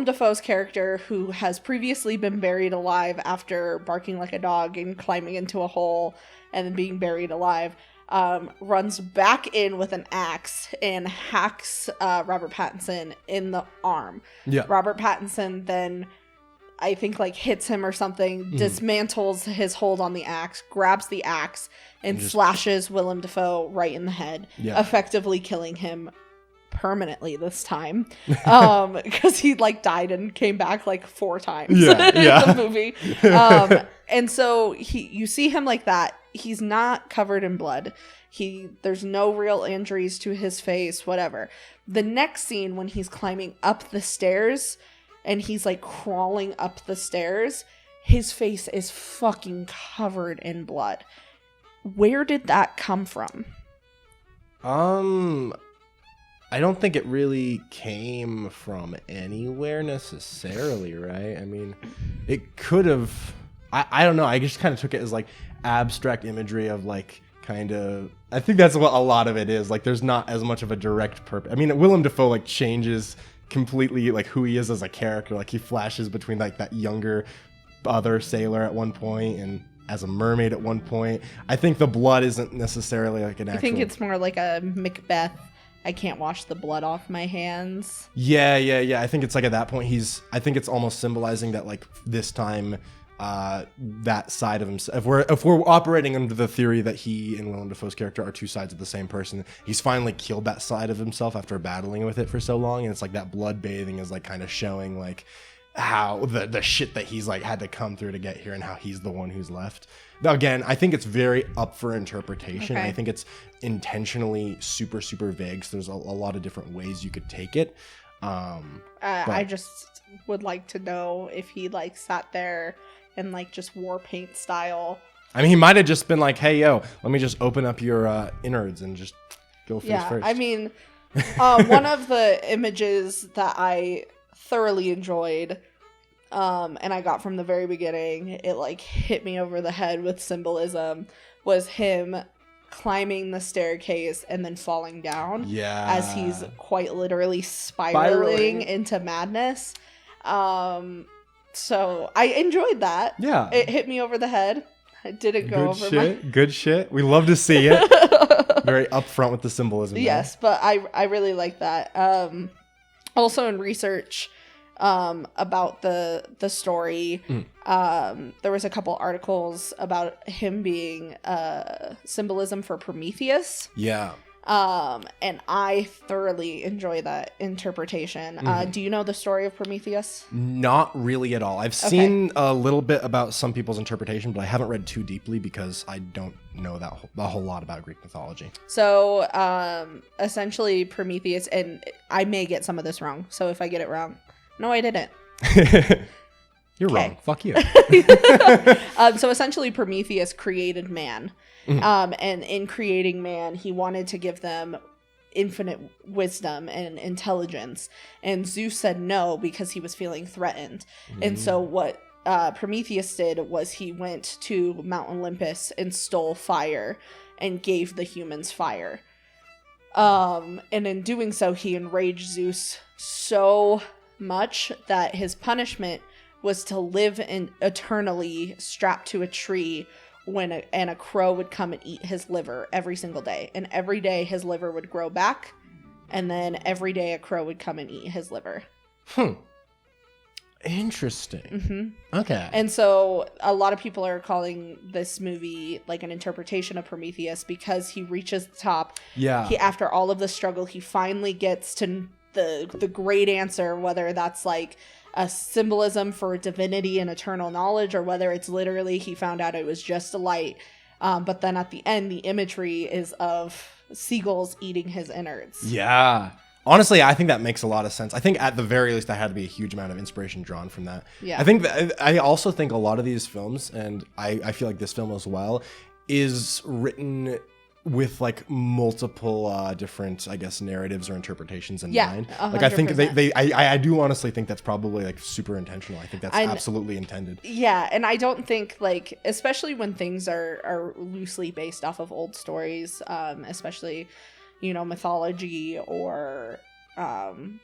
Dafoe's character, who has previously been buried alive after barking like a dog and climbing into a hole and then being buried alive, runs back in with an axe and hacks Robert Pattinson in the arm. Yeah. Robert Pattinson then, I think, like, hits him or something, dismantles his hold on the axe, grabs the axe, and slashes Willem Dafoe right in the head, effectively killing him permanently this time, because he like died and came back like 4 times in the movie. And so you see him like that. He's not covered in blood. There's no real injuries to his face, whatever. The next scene, when he's climbing up the stairs and he's like crawling up the stairs, his face is fucking covered in blood. Where did that come from? I don't think it really came from anywhere necessarily, right? I mean, it could have. I don't know. I just kind of took it as like abstract imagery of like kind of. I think that's what a lot of it is. Like, there's not as much of a direct purpose. I mean, Willem Dafoe like changes completely like who he is as a character. Like, he flashes between like that younger other sailor at one point and as a mermaid at one point. I think the blood isn't necessarily like an actual. I think it's more like a Macbeth. I can't wash the blood off my hands. Yeah. I think it's like at that point I think it's almost symbolizing that like this time that side of himself. If we're operating under the theory that he and Willem Dafoe's character are two sides of the same person, he's finally killed that side of himself after battling with it for so long, and it's like that blood bathing is like kind of showing like how the shit that he's like had to come through to get here and how he's the one who's left. Now, again, I think it's very up for interpretation. Okay. I think it's intentionally super, super vague. So there's a lot of different ways you could take it. I just would like to know if he like sat there and like just war paint style. I mean, he might have just been like, hey, yo, let me just open up your innards and just go face first. I mean, one of the images that I thoroughly enjoyed, and I got from the very beginning, it like hit me over the head with symbolism, was him climbing the staircase and then falling down as he's quite literally spiraling into madness. So I enjoyed that. Yeah, it hit me over the head. It didn't go over Good shit. We love to see it. Very upfront with the symbolism. Yes, but I really like that. Also in research about the story, there was a couple articles about him being symbolism for Prometheus. Yeah. And I thoroughly enjoy that interpretation. Do you know the story of Prometheus? Not really at all. I've seen a little bit about some people's interpretation, but I haven't read too deeply because I don't know a whole lot about Greek mythology. So, essentially Prometheus, and I may get some of this wrong, so if I get it wrong, no, I didn't. You're wrong. Fuck you. So essentially Prometheus created man. And in creating man, he wanted to give them infinite wisdom and intelligence. And Zeus said no because he was feeling threatened. And so what Prometheus did was he went to Mount Olympus and stole fire and gave the humans fire. And in doing so, he enraged Zeus so much that his punishment was to live eternally strapped to a tree and a crow would come and eat his liver every single day. And every day his liver would grow back. And then every day a crow would come and eat his liver. Interesting. Okay. And so a lot of people are calling this movie like an interpretation of Prometheus because he reaches the top. Yeah. After all of the struggle, he finally gets to the great answer, whether that's like a symbolism for divinity and eternal knowledge, or whether it's literally he found out it was just a light. But then at the end, the imagery is of seagulls eating his innards. Yeah. Honestly, I think that makes a lot of sense. I think at the very least, there had to be a huge amount of inspiration drawn from that. Yeah. I also think a lot of these films, and I feel like this film as well, is written with like multiple different, I guess, narratives or interpretations in mind. 100%. Like I think I do honestly think that's probably like super intentional. I think that's absolutely intended. Yeah, and I don't think like, especially when things are loosely based off of old stories, especially, you know, mythology or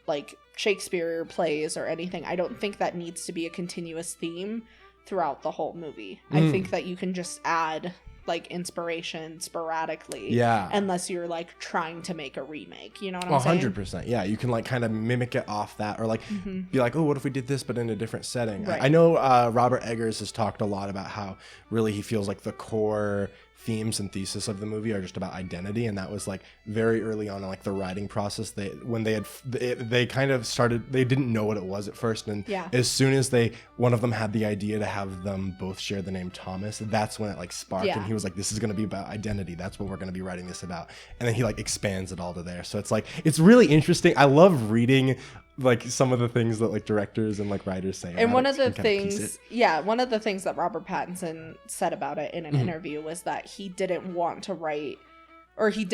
like Shakespeare plays or anything, I don't think that needs to be a continuous theme throughout the whole movie. I think that you can just add like inspiration sporadically, unless you're like trying to make a remake, you know what I'm saying? 100%. Yeah, you can like kind of mimic it off that, or like be like, oh, what if we did this but in a different setting? Right. I know Robert Eggers has talked a lot about how really he feels like the core themes and thesis of the movie are just about identity, and that was like very early on in like the writing process. They kind of started, they didn't know what it was at first, and as soon as one of them had the idea to have them both share the name Thomas, that's when it like sparked, and he was like, this is going to be about identity, that's what we're going to be writing this about, and then he like expands it all to there. So it's like, it's really interesting. I love reading like some of the things that like directors and like writers say. And one of the things that Robert Pattinson said about it in an interview was that he didn't want to write, or he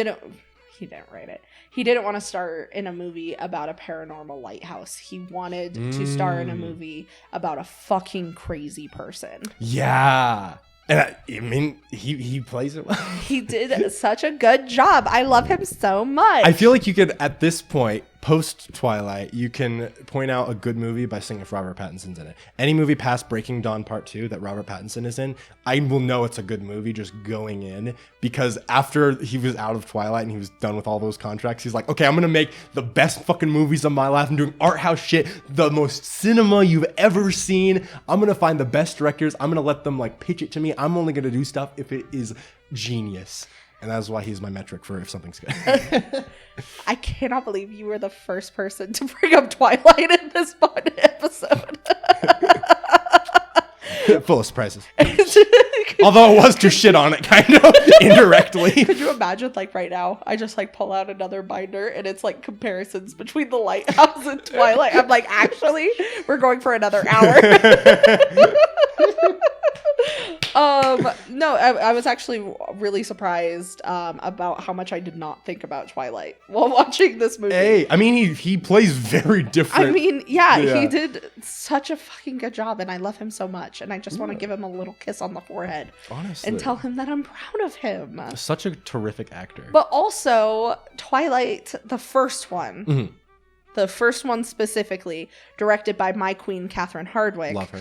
he didn't write it. He didn't want to star in a movie about a paranormal lighthouse. He wanted to star in a movie about a fucking crazy person. Yeah. And I mean, he plays it well. He did such a good job. I love him so much. I feel like you could, at this point, post Twilight, you can point out a good movie by seeing if Robert Pattinson's in it. Any movie past Breaking Dawn Part 2 that Robert Pattinson is in, I will know it's a good movie just going in, because after he was out of Twilight and he was done with all those contracts, he's like, okay, I'm going to make the best fucking movies of my life. I'm doing art house shit, the most cinema you've ever seen. I'm going to find the best directors. I'm going to let them like pitch it to me. I'm only going to do stuff if it is genius. And that's why he's my metric for if something's good. I cannot believe you were the first person to bring up Twilight in this episode. Full of surprises. Although it was to shit on it, kind of, indirectly. Could you imagine, like, right now, I just, like, pull out another binder, and it's, like, comparisons between The Lighthouse and Twilight. I'm like, actually, we're going for another hour. No, I was actually really surprised about how much I did not think about Twilight while watching this movie. Hey, I mean, he plays very different. I mean, yeah, he did such a fucking good job, and I love him so much, and I just want to give him a little kiss on the forehead. Honestly. And tell him that I'm proud of him. Such a terrific actor. But also, Twilight, the first one, the first one specifically, directed by my queen, Catherine Hardwicke. Love her.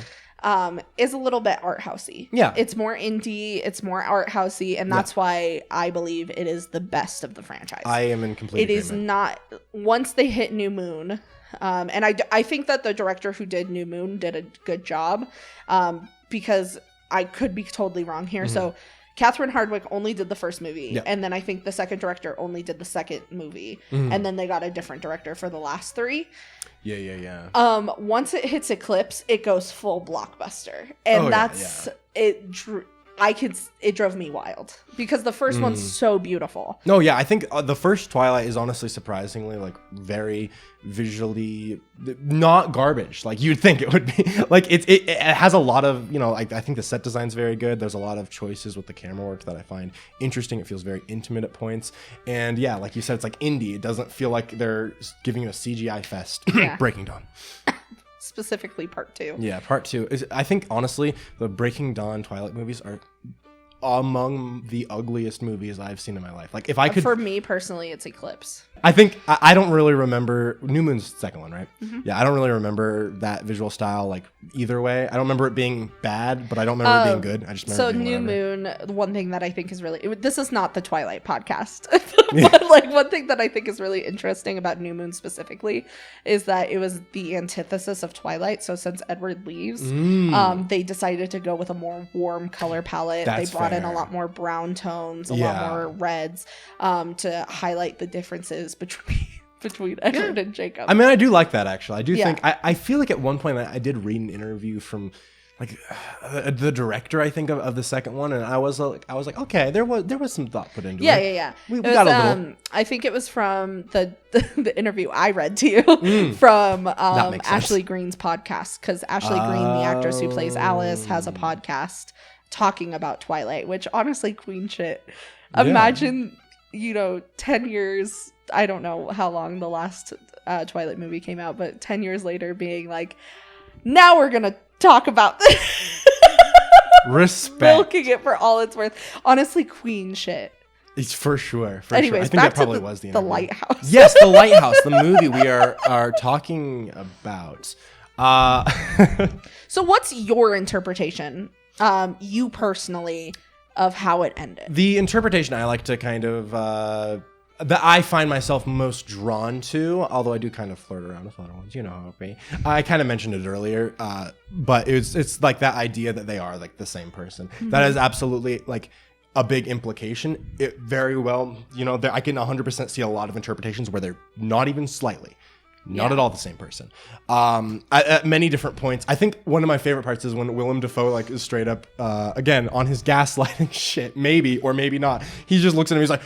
Is a little bit art housey. Yeah. It's more indie, it's more art housey, and that's why I believe it is the best of the franchise. I am in complete agreement. It is not, once they hit New Moon, and I think that the director who did New Moon did a good job, because I could be totally wrong here. So Catherine Hardwicke only did the first movie, and then I think the second director only did the second movie, and then they got a different director for the last three. Yeah. Once it hits Eclipse, it goes full blockbuster, and it drove me wild because the first one's so beautiful. No, yeah, I think the first Twilight is honestly surprisingly like very visually not garbage like you'd think it would be. Like it has a lot of, you know, like I think the set design's very good. There's a lot of choices with the camera work that I find interesting. It feels very intimate at points, and yeah, like you said, it's like indie. It doesn't feel like they're giving you a CGI fest. Breaking Dawn. Specifically part 2. Yeah, part 2 is, I think honestly the Breaking Dawn Twilight movies are among the ugliest movies I've seen in my life. Like if I could, for me personally, it's Eclipse. I think I don't really remember New Moon's the second one, right? Yeah, I don't really remember that visual style like either way. I don't remember it being bad, but I don't remember it being good. I just remember it being New Moon, one thing that I think is really, this is not the Twilight podcast, but like one thing that I think is really interesting about New Moon specifically is that it was the antithesis of Twilight. So since Edward leaves, they decided to go with a more warm color palette. That's they brought in a fair. lot more brown tones, a lot more reds, to highlight the differences between Edward and Jacob. I mean, I do like that actually. I do think I feel like at one point I did read an interview from like the director, I think, of the second one, and I was like, okay, there was some thought put into it. Yeah. We got a little. I think it was from the interview I read to you from Ashley Green's podcast, because Ashley Green, the actress who plays Alice, has a podcast talking about Twilight, which honestly, queen shit. Imagine, 10 years. I don't know how long the last Twilight movie came out, but 10 years later being like, now we're going to talk about this. Respect. Milking it for all it's worth. Honestly, queen shit. It's for sure. Anyways, I think that probably was the The Lighthouse. Yes, The Lighthouse, the movie we are talking about. So what's your interpretation, you personally, of how it ended? The interpretation I like to kind of that I find myself most drawn to, although I do kind of flirt around with other ones, you know how it be. I kind of mentioned it earlier, but it's like that idea that they are like the same person. That is absolutely like a big implication. It very well, I can 100% see a lot of interpretations where they're not even slightly. Not at all the same person. At many different points. I think one of my favorite parts is when Willem Dafoe is straight up, again, on his gaslighting shit, maybe or maybe not. He just looks at him, he's like,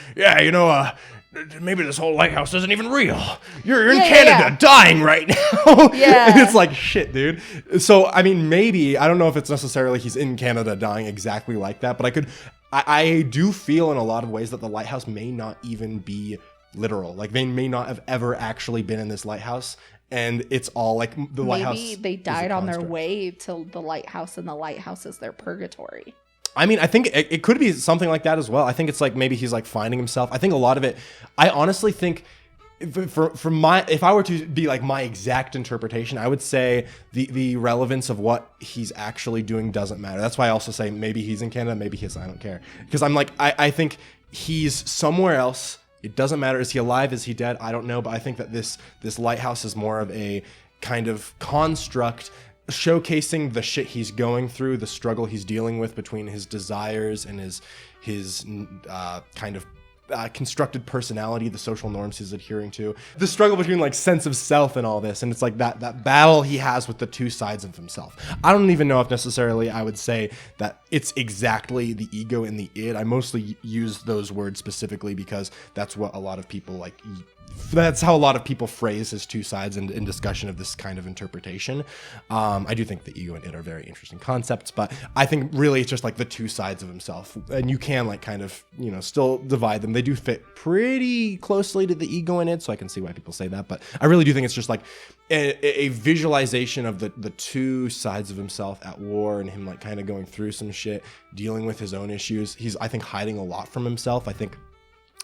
maybe this whole lighthouse isn't even real. You're in Canada dying right now. Yeah. And it's like, shit, dude. So, I mean, maybe, I don't know if it's necessarily he's in Canada dying exactly like that, but I do feel in a lot of ways that the lighthouse may not even be literal. Like they may not have ever actually been in this lighthouse, and it's all like the lighthouse. Maybe they died on their way to the lighthouse, and the lighthouse is their purgatory. I mean, I think it could be something like that as well. I think it's like maybe he's like finding himself. I think a lot of it, I honestly think if I were to be like my exact interpretation, I would say the relevance of what he's actually doing doesn't matter. That's why I also say maybe he's in Canada, maybe he is, I don't care. Because I'm like, I think he's somewhere else. It doesn't matter. Is he alive? Is he dead? I don't know. But I think that this lighthouse is more of a kind of construct showcasing the shit he's going through, the struggle he's dealing with between his desires and his kind of constructed personality, the social norms he's adhering to, the struggle between like sense of self and all this. And it's like that battle he has with the two sides of himself. I don't even know if necessarily I would say that it's exactly the ego and the id. I mostly use those words specifically because that's what a lot of people like. That's how a lot of people phrase his two sides in discussion of this kind of interpretation. I do think the ego and id are very interesting concepts, but I think really it's just like the two sides of himself, and you can like kind of, you know, still divide them. They do fit pretty closely to the ego and id, so I can see why people say that, but I really do think it's just like a visualization of the two sides of himself at war, and him like kind of going through some shit, dealing with his own issues. He's, I think, hiding a lot from himself. I think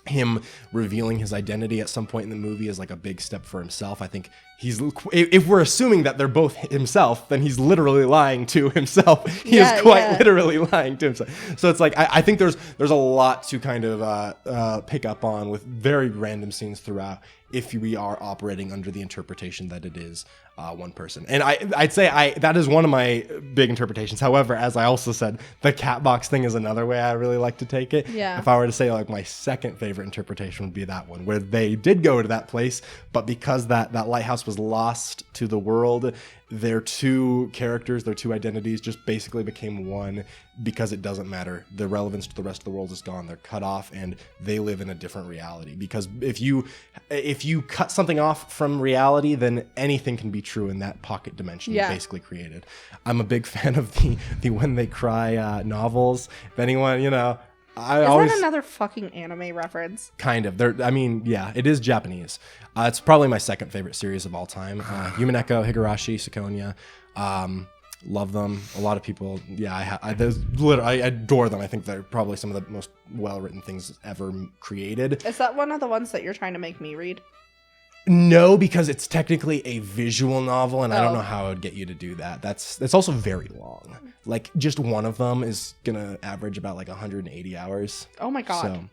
him revealing his identity at some point in the movie is like a big step for himself. I think he's, if we're assuming that they're both himself, then he's literally lying to himself. He is quite literally lying to himself. So it's like, I think there's a lot to kind of pick up on with very random scenes throughout, if we are operating under the interpretation that it is one person. And I'd say that is one of my big interpretations. However, as I also said, the Catbox thing is another way I really like to take it. Yeah. If I were to say like my second favorite interpretation would be that one, where they did go to that place, but because that lighthouse was lost to the world, their two characters, their two identities just basically became one, because it doesn't matter. The relevance to the rest of the world is gone. They're cut off and they live in a different reality. Because if you cut something off from reality, then anything can be true in that pocket dimension you basically created. I'm a big fan of the When They Cry novels. If anyone, you know, Is that another fucking anime reference? Kind of. I mean, yeah, it is Japanese. It's probably my second favorite series of all time. Human Echo, Higurashi, Sekonya. Love them. A lot of people, I adore them. I think they're probably some of the most well-written things ever created. Is that one of the ones that you're trying to make me read? No, because it's technically a visual novel, and I don't know how I would get you to do that. That's also very long. Like, just one of them is gonna average about like 180 hours. Oh my god. So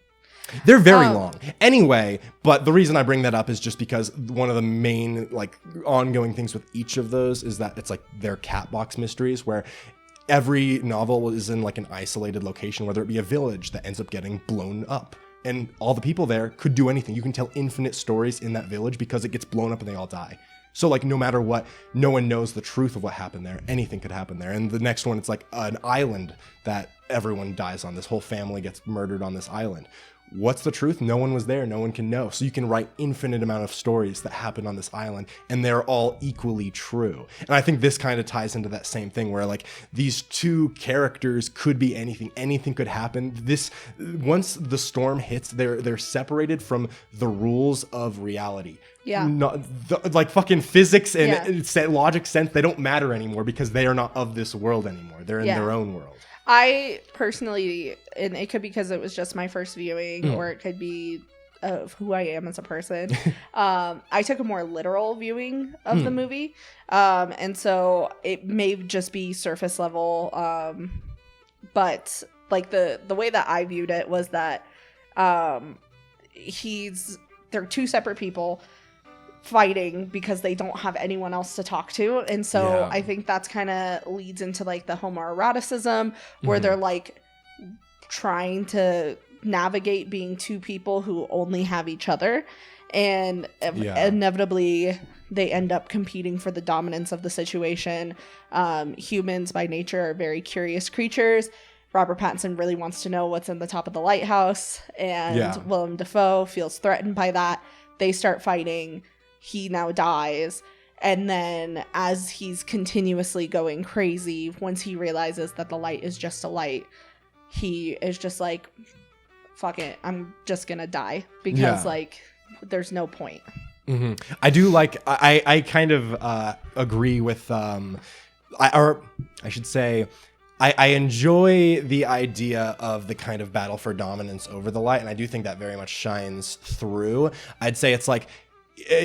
they're very long. Anyway, but the reason I bring that up is just because one of the main like ongoing things with each of those is that it's like their Catbox mysteries, where every novel is in like an isolated location, whether it be a village that ends up getting blown up. And all the people there could do anything. You can tell infinite stories in that village because it gets blown up and they all die. So like no matter what, no one knows the truth of what happened there. Anything could happen there. And the next one, it's like an island that everyone dies on. This whole family gets murdered on this island. What's the truth? No one was there. No one can know. So you can write infinite amount of stories that happen on this island, and they're all equally true. And I think this kind of ties into that same thing where like these two characters could be anything. Anything could happen. Once the storm hits, they're separated from the rules of reality. Yeah. Like fucking physics and logic sense, they don't matter anymore because they are not of this world anymore. They're in their own world. I personally, and it could be because it was just my first viewing, or it could be of who I am as a person. I took a more literal viewing of the movie. And so it may just be surface level. But like the way that I viewed it was that they're two separate people fighting because they don't have anyone else to talk to. And so I think that's kind of leads into like the homoeroticism where they're like trying to navigate being two people who only have each other, and inevitably they end up competing for the dominance of the situation. Humans by nature are very curious creatures. Robert Pattinson really wants to know what's in the top of the lighthouse, and Willem Dafoe feels threatened by that. They start fighting. He now dies. And then as he's continuously going crazy, once he realizes that the light is just a light, he is just like, fuck it, I'm just gonna die. Because like there's no point. I do like, I kind of agree with, I should say, I enjoy the idea of the kind of battle for dominance over the light, and I do think that very much shines through. I'd say it's like,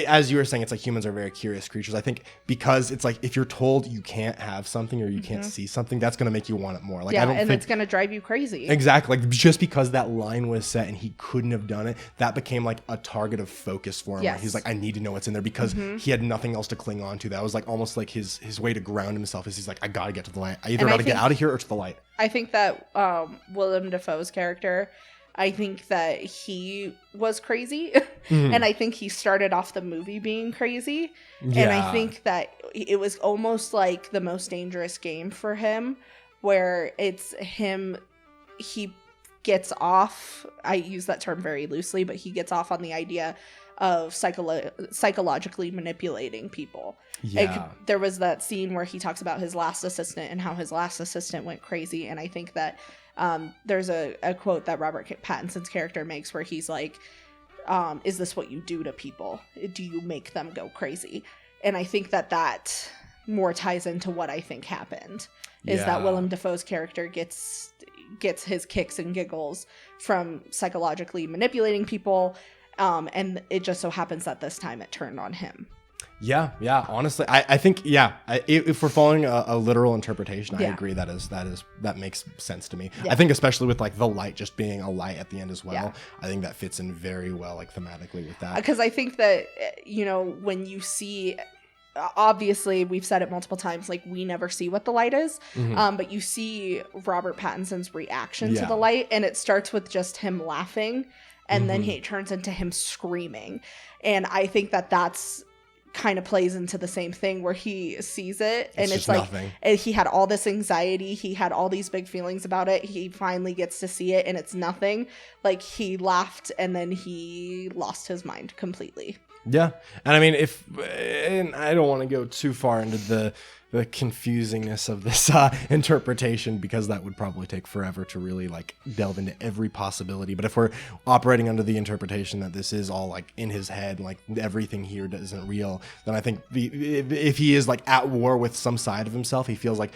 as you were saying, it's like humans are very curious creatures. I think because it's like if you're told you can't have something or you can't see something, that's going to make you want it more. Like, I don't think it's going to drive you crazy. Exactly. Like, just because that line was set and he couldn't have done it, that became like a target of focus for him. Yes. Like, he's like, I need to know what's in there because he had nothing else to cling on to. That was like almost like his way to ground himself. Is he's like, I got to get to the light. I either got to get out of here or to the light. I think that Willem Dafoe's character, I think that he was crazy, and I think he started off the movie being crazy, and I think that it was almost like the most dangerous game for him, where it's him, he gets off, I use that term very loosely, but he gets off on the idea of psychologically manipulating people. There was that scene where he talks about his last assistant and how his last assistant went crazy, and I think that there's a quote that Robert Pattinson's character makes where he's like, is this what you do to people? Do you make them go crazy? And I think that more ties into what I think happened, is that Willem Dafoe's character gets his kicks and giggles from psychologically manipulating people, and it just so happens that this time it turned on him. Yeah. Honestly, I think, if we're following a literal interpretation, I agree that makes sense to me. I think especially with like the light just being a light at the end as well, I think that fits in very well, like thematically with that. Because I think that, when you see, obviously we've said it multiple times, like we never see what the light is, but you see Robert Pattinson's reaction to the light, and it starts with just him laughing, and then it turns into him screaming. And I think that's kind of plays into the same thing where he sees it and it's like nothing. He had all this anxiety, he had all these big feelings about it, he finally gets to see it and it's nothing. Like, he laughed and then he lost his mind completely. Yeah. And I mean, and I don't want to go too far into the confusingness of this interpretation, because that would probably take forever to really like delve into every possibility. But if we're operating under the interpretation that this is all like in his head, like everything here isn't real, then I think if he is like at war with some side of himself, he feels like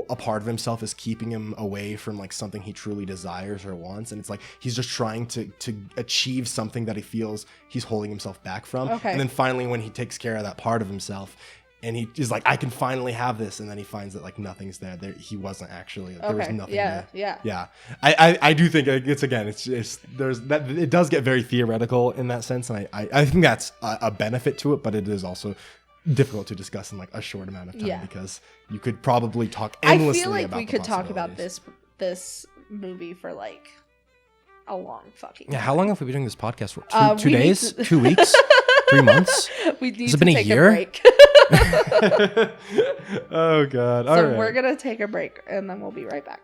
a part of himself is keeping him away from like something he truly desires or wants, and it's like he's just trying to achieve something that he feels he's holding himself back from. And then finally, when he takes care of that part of himself and he is like, I can finally have this, and then he finds that like nothing's there. He wasn't actually, there was nothing there. Yeah. I do think it does get very theoretical in that sense, and I think that's a benefit to it, but it is also difficult to discuss in like a short amount of time, because you could probably talk endlessly. I feel like we could talk about this movie for like a long fucking time. How long have we been doing this podcast for? Two days? 2 weeks? 3 months? We need Has it to been take a year? break. Oh god. All right. We're gonna take a break and then we'll be right back.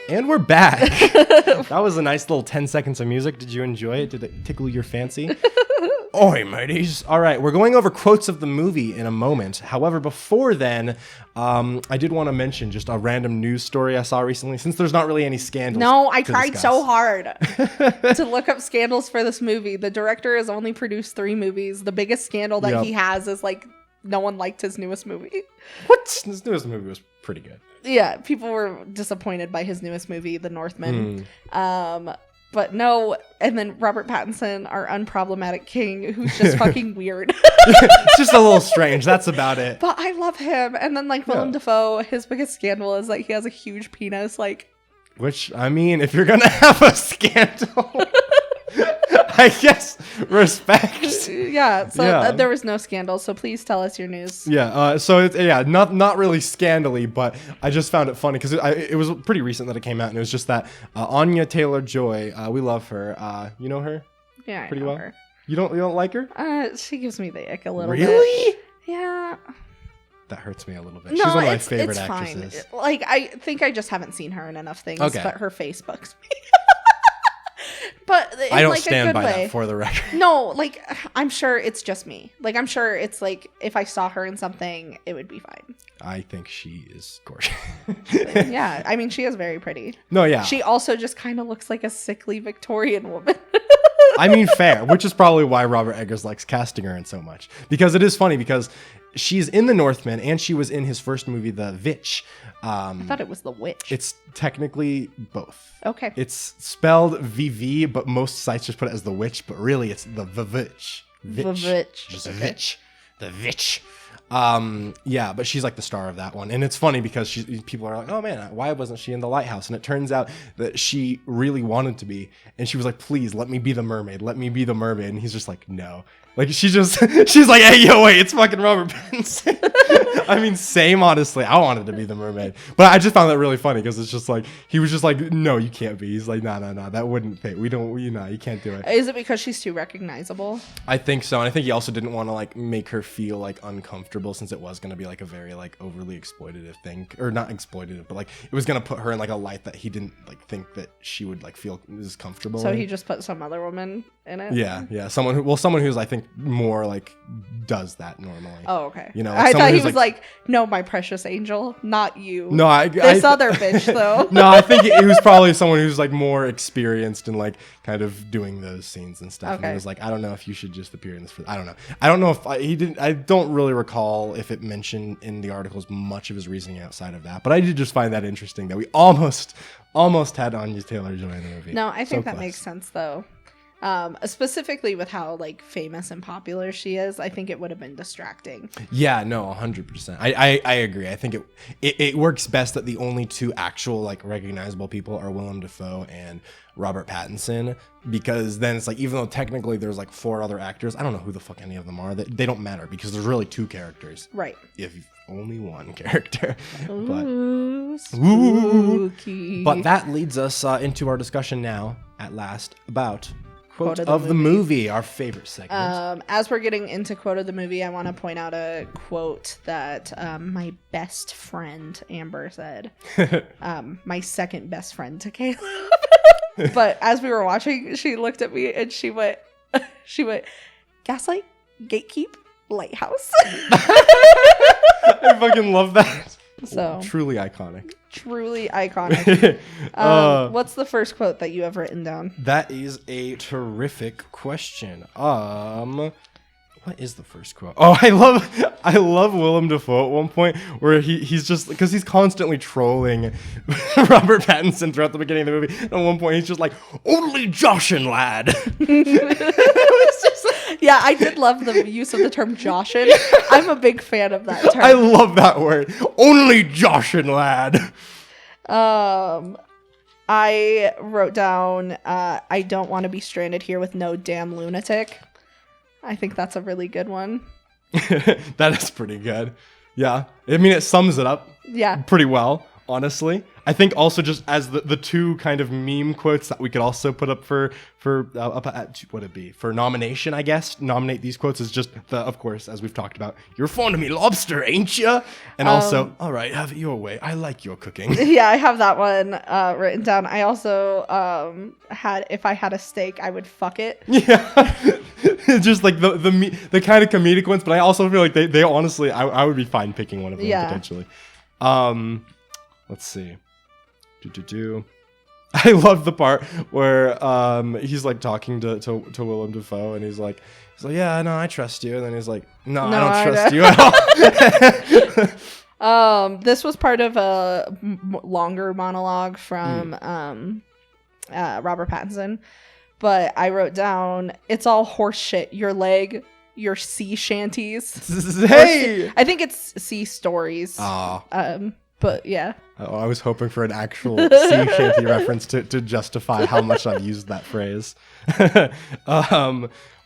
And we're back. That was a nice little 10 seconds of music. Did you enjoy it? Did it tickle your fancy? Oi, mateys. All right, we're going over quotes of the movie in a moment. However, before then, I did want to mention just a random news story I saw recently, since there's not really any scandals. No, I tried so hard to look up scandals for this movie. The director has only produced 3 movies. The biggest scandal that he has is like no one liked his newest movie. What? His newest movie was pretty good. Yeah, people were disappointed by his newest movie, The Northman. But no, and then Robert Pattinson, our unproblematic king, who's just fucking weird. It's just a little strange. That's about it. But I love him. And then like Willem Dafoe, his biggest scandal is like he has a huge penis. Like, which, I mean, if you're gonna have a scandal, I guess respect. Yeah. So there was no scandal. So please tell us your news. Yeah. So it's not really scandally, but I just found it funny because it was pretty recent that it came out, and it was just that Anya Taylor-Joy. We love her. You know her? Yeah, pretty I know well. her. You don't like her? She gives me the ick a little bit. Really? Yeah. That hurts me a little bit. She's one of my favorite actresses. Fine. Like, I think I just haven't seen her in enough things, but her face bugs me. But in I don't like stand a good by way. that for the record. No, like I'm sure it's just me. Like I'm sure it's like if I saw her in something, it would be fine. I think she is gorgeous. Yeah, I mean she is very pretty. No, yeah. She also just kind of looks like a sickly Victorian woman. I mean, fair, which is probably why Robert Eggers likes casting her in so much. Because it is funny because she's in The Northman and she was in his first movie, The Witch. I thought it was The Witch. It's technically both. Okay. It's spelled VV, but most sites just put it as The Witch, but really it's The Witch. The Witch. Just Okay. Witch. The Witch. Yeah, but she's like the star of that one. And it's funny because people are like, oh man, why wasn't she in the Lighthouse? And it turns out that she really wanted to be. And she was like, please let me be the mermaid. Let me be the mermaid. And he's just like, no. Like she's like, hey, yo, wait, it's fucking Robert Pattinson. I mean, same, honestly. I wanted to be the mermaid. But I just found that really funny because it's just like, he was just like, no, you can't be. He's like, no, that wouldn't fit. You can't do it. Is it because she's too recognizable? I think so. And I think he also didn't want to like make her feel like uncomfortable since it was going to be like a very like overly exploitative thing, or not exploitative, but like it was going to put her in like a light that he didn't like think that she would like feel as comfortable So in. he just put some other woman in it? Yeah. Someone who's I think more like does that normally. Oh, okay. You know, I someone thought he who's, was like, no, my precious angel, not you. No, This other bitch, though. No, I think he was probably someone who's like more experienced in like kind of doing those scenes and stuff. And Okay. he was like, I don't know if you should just appear in this. I don't know. I don't know if he didn't. I don't really recall if it mentioned in the articles much of his reasoning outside of that. But I did just find that interesting that we almost had Anya Taylor-Joy in the movie. No, I think So that close. makes sense, though. Specifically with how like famous and popular she is, I think it would have been distracting. Yeah, no, 100%. I agree. I think it works best that the only two actual like recognizable people are Willem Dafoe and Robert Pattinson, because then it's like, even though technically there's like 4 other actors, I don't know who the fuck any of them are. They don't matter because there's really 2 characters. Right. If only 1 character. Ooh, spooky. But that leads us into our discussion now, at last, about quote Quote of the movie, our favorite segment. As we're getting into quote of the movie, I want to point out a quote that my best friend Amber said. My second best friend to Caleb. But as we were watching, she looked at me and she went, Gaslight, Gatekeep, Lighthouse. I fucking love that. So Truly iconic. truly iconic. What's the first quote that you have written down? That is a terrific question. What is the first quote? Oh, I love Willem Dafoe at one point where he's just, because he's constantly trolling Robert Pattinson throughout the beginning of the movie. And at one point he's just like, only Joshin, lad. Yeah, I did love the use of the term Joshin. I'm a big fan of that term. I love that word. Only Joshin, lad. I wrote down, I don't want to be stranded here with no damn lunatic. I think that's a really good one. That is pretty good. Yeah. I mean, it sums it up Yeah. pretty well, honestly. I think also just as the 2 kind of meme quotes that we could also put up for up at, what would it be, for nomination, I guess. Nominate these quotes is just of course, as we've talked about, you're fond of me lobster, ain't ya? And also, all right, have it your way. I like your cooking. Yeah, I have that one written down. I also had, if I had a steak, I would fuck it. Yeah. Just like the kind of comedic ones, but I also feel like they honestly, I would be fine picking one of them potentially. Let's see. I love the part where he's like talking to Willem Dafoe and he's like, yeah, no, I trust you. And then he's like, no, I don't trust you at all. This was part of a longer monologue from Robert Pattinson, but I wrote down, it's all horse shit. Your leg, your sea shanties. Hey! I think it's sea stories. Aw. But yeah. Oh, I was hoping for an actual sea shanty reference to justify how much I've used that phrase.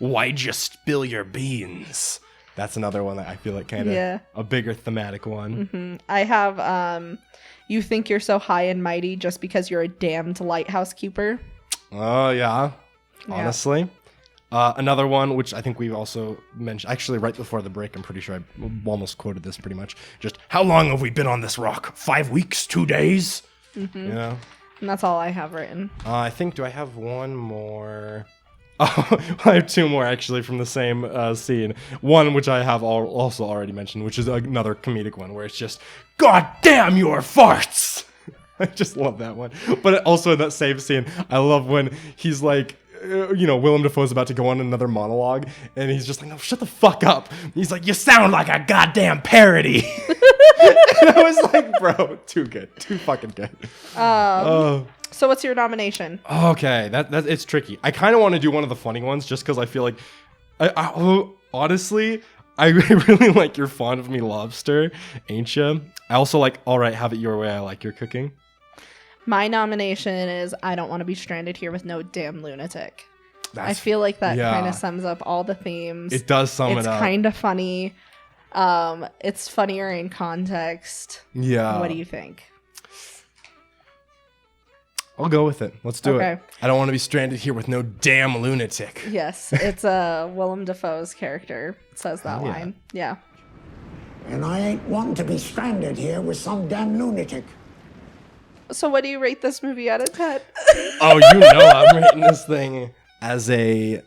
Why'd you spill your beans? That's another one that I feel like kind of a bigger thematic one. Mm-hmm. I have, you think you're so high and mighty just because you're a damned lighthouse keeper. Oh, yeah. Honestly. Another one, which I think we've also mentioned, actually right before the break, I'm pretty sure I almost quoted this pretty much. Just, how long have we been on this rock? 5 weeks? 2 days? Mm-hmm. You know? And that's all I have written. I think, do I have one more? Oh, I have two more actually from the same scene. One which I have also already mentioned, which is another comedic one where it's just, God damn your farts! I just love that one. But also in that same scene, I love when he's like, Willem Dafoe's about to go on another monologue, and he's just like, no, shut the fuck up. He's like, you sound like a goddamn parody. And I was like, bro, too good. Too fucking good. So what's your nomination? Okay, that it's tricky. I kind of want to do one of the funny ones just because I feel like, honestly, I really like You're Fond of Me Lobster, ain't ya? I also like All Right, Have It Your Way, I Like Your Cooking. My nomination is I Don't Want to Be Stranded Here with No Damn Lunatic. I feel like that kind of sums up all the themes. It does sum it up. It's kind of funny. It's funnier in context. Yeah. What do you think? I'll go with it. Let's do it. I don't want to be stranded here with no damn lunatic. Yes, it's Willem Dafoe's character says that line. Yeah. And I ain't wanting to be stranded here with some damn lunatic. So what do you rate this movie out of 10? Oh, I'm rating this thing as a...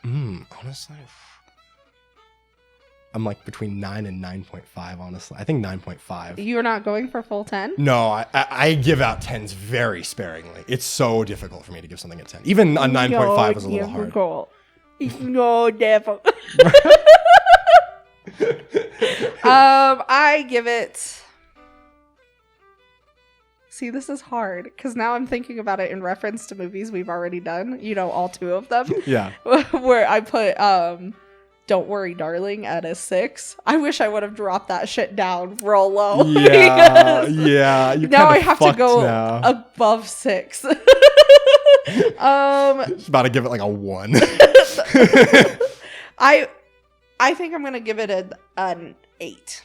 honestly... I'm like between 9 and 9.5, honestly. I think 9.5. You're not going for full 10? No, I give out 10s very sparingly. It's so difficult for me to give something a 10. Even a 9.5 is a little hard. No, devil. I give it... See, this is hard because now I'm thinking about it in reference to movies we've already done. All two of them. Yeah. Where I put Don't Worry, Darling at a 6. I wish I would have dropped that shit down real low. Yeah. Yeah. Now I have to go above 6. Just about to give it like a 1. I think I'm gonna give it an 8.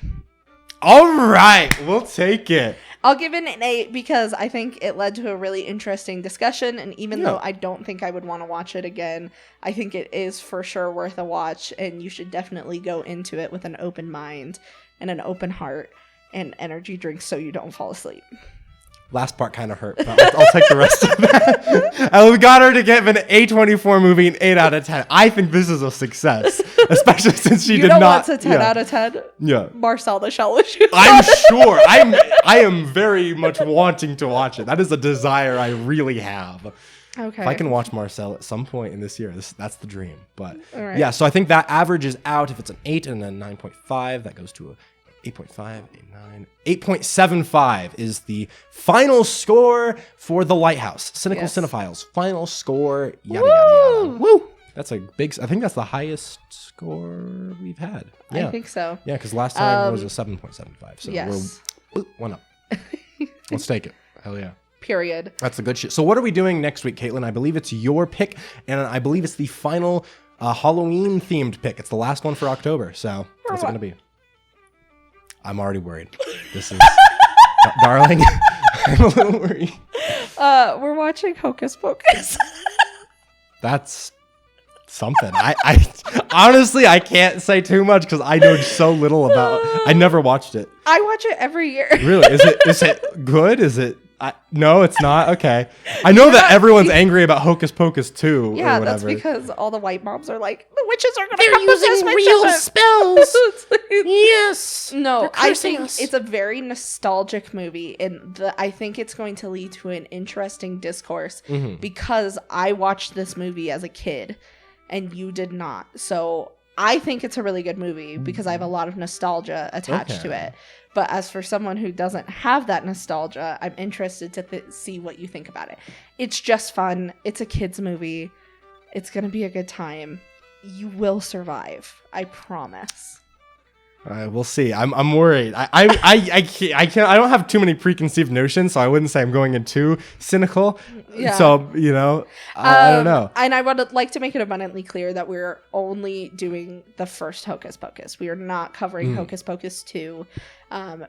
All right, we'll take it. I'll give it an 8 because I think it led to a really interesting discussion. And even though I don't think I would want to watch it again, I think it is for sure worth a watch. And you should definitely go into it with an open mind and an open heart and energy drinks so you don't fall asleep. Last part kind of hurt, but I'll take the rest of that. I got her to give an A24 movie an 8 out of 10. I think this is a success, especially since she did not. You know what's a 10 out of 10? Yeah. Marcel the Shell Issue. I'm sure. I am very much wanting to watch it. That is a desire I really have. Okay. If I can watch Marcel at some point in this year, that's the dream. But right. Yeah, so I think that averages out. If it's an 8 and a 9.5, that goes to a 8.5, 8.75 is the final score for The Lighthouse. Cynical Cinephiles. Final score, yada, yada, yada. Woo! That's a big... I think that's the highest score we've had. Yeah. I think so. Yeah, because last time it was a 7.75. So yes. We're one up. Let's take it. Hell yeah. Period. That's the good shit. So what are we doing next week, Caitlin? I believe it's your pick, and I believe it's the final Halloween-themed pick. It's the last one for October. So what's it going to be? I'm already worried. This is... Darling, I'm a little worried. We're watching Hocus Pocus. That's something. I honestly, I can't say too much because I know so little about... I never watched it. I watch it every year. Really? Is it good? Is it... no, it's not. Okay. I know that everyone's angry about Hocus Pocus 2 yeah, or whatever. That's because all the white moms are like, the witches are going to They're using real spells. Yes. No, I think it's a very nostalgic movie, and I think it's going to lead to an interesting discourse because I watched this movie as a kid and you did not. So I think it's a really good movie because I have a lot of nostalgia attached to it. But as for someone who doesn't have that nostalgia, I'm interested to see what you think about it. It's just fun. It's a kid's movie. It's going to be a good time. You will survive. I promise. We'll see. I'm worried. I can't. I don't have too many preconceived notions, so I wouldn't say I'm going in too cynical. Yeah. So I don't know. And I would like to make it abundantly clear that we're only doing the first Hocus Pocus. We are not covering Hocus Pocus 2.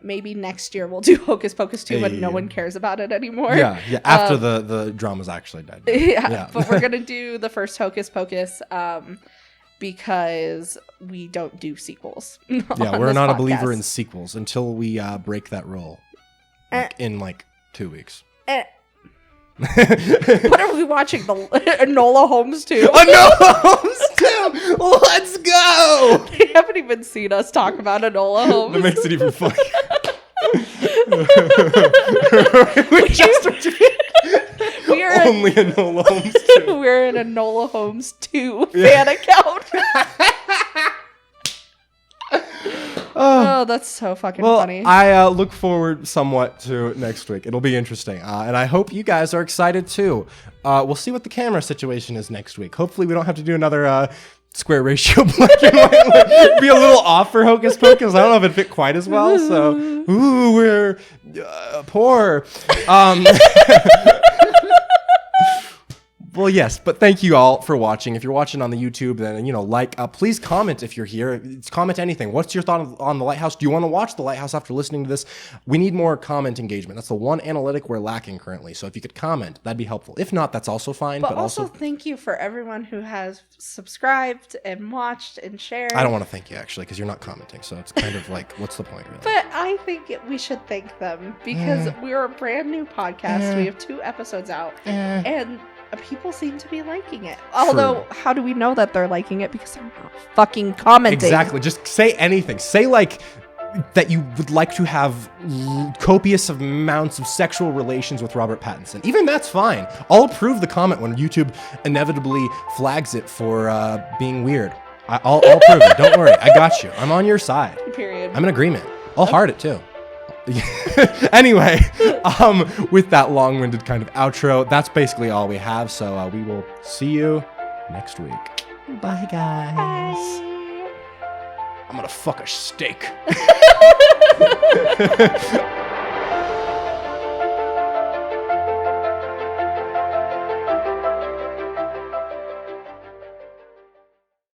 Maybe next year we'll do Hocus Pocus 2 when no one cares about it anymore. Yeah. After the drama's actually dead. Yeah. But we're gonna do the first Hocus Pocus. Because we don't do sequels. Yeah, we're not a believer in sequels until we break that rule in 2 weeks. What are we watching? The Enola Holmes 2? Enola Holmes 2! Let's go! They haven't even seen us talk about Enola Holmes. That makes it even funnier. We are only Enola Holmes 2. We're an Enola Holmes 2 fan account. Oh, that's so fucking funny. I look forward somewhat to next week. It'll be interesting. And I hope you guys are excited too. We'll see what the camera situation is next week. Hopefully we don't have to do another square ratio black and white. Be a little off for Hocus Pocus. I don't know if it fit quite as well. So, we're poor. Well, yes, but thank you all for watching. If you're watching on the YouTube, then, please comment if you're here. Comment anything. What's your thought on The Lighthouse? Do you want to watch The Lighthouse after listening to this? We need more comment engagement. That's the one analytic we're lacking currently. So if you could comment, that'd be helpful. If not, that's also fine. But also thank you for everyone who has subscribed and watched and shared. I don't want to thank you, actually, because you're not commenting. So it's kind of like, what's the point, really? But I think we should thank them because we're a brand new podcast. We have 2 episodes out. And people seem to be liking it. Although, how do we know that they're liking it? Because they're not fucking commenting. Exactly. Just say anything. Say, that you would like to have copious amounts of sexual relations with Robert Pattinson. Even that's fine. I'll approve the comment when YouTube inevitably flags it for being weird. I'll approve it. Don't worry. I got you. I'm on your side. Period. I'm in agreement. I'll heart it, too. Anyway, with that long-winded kind of outro, that's basically all we have. So we will see you next week. Bye, guys. Bye. I'm gonna fuck a steak.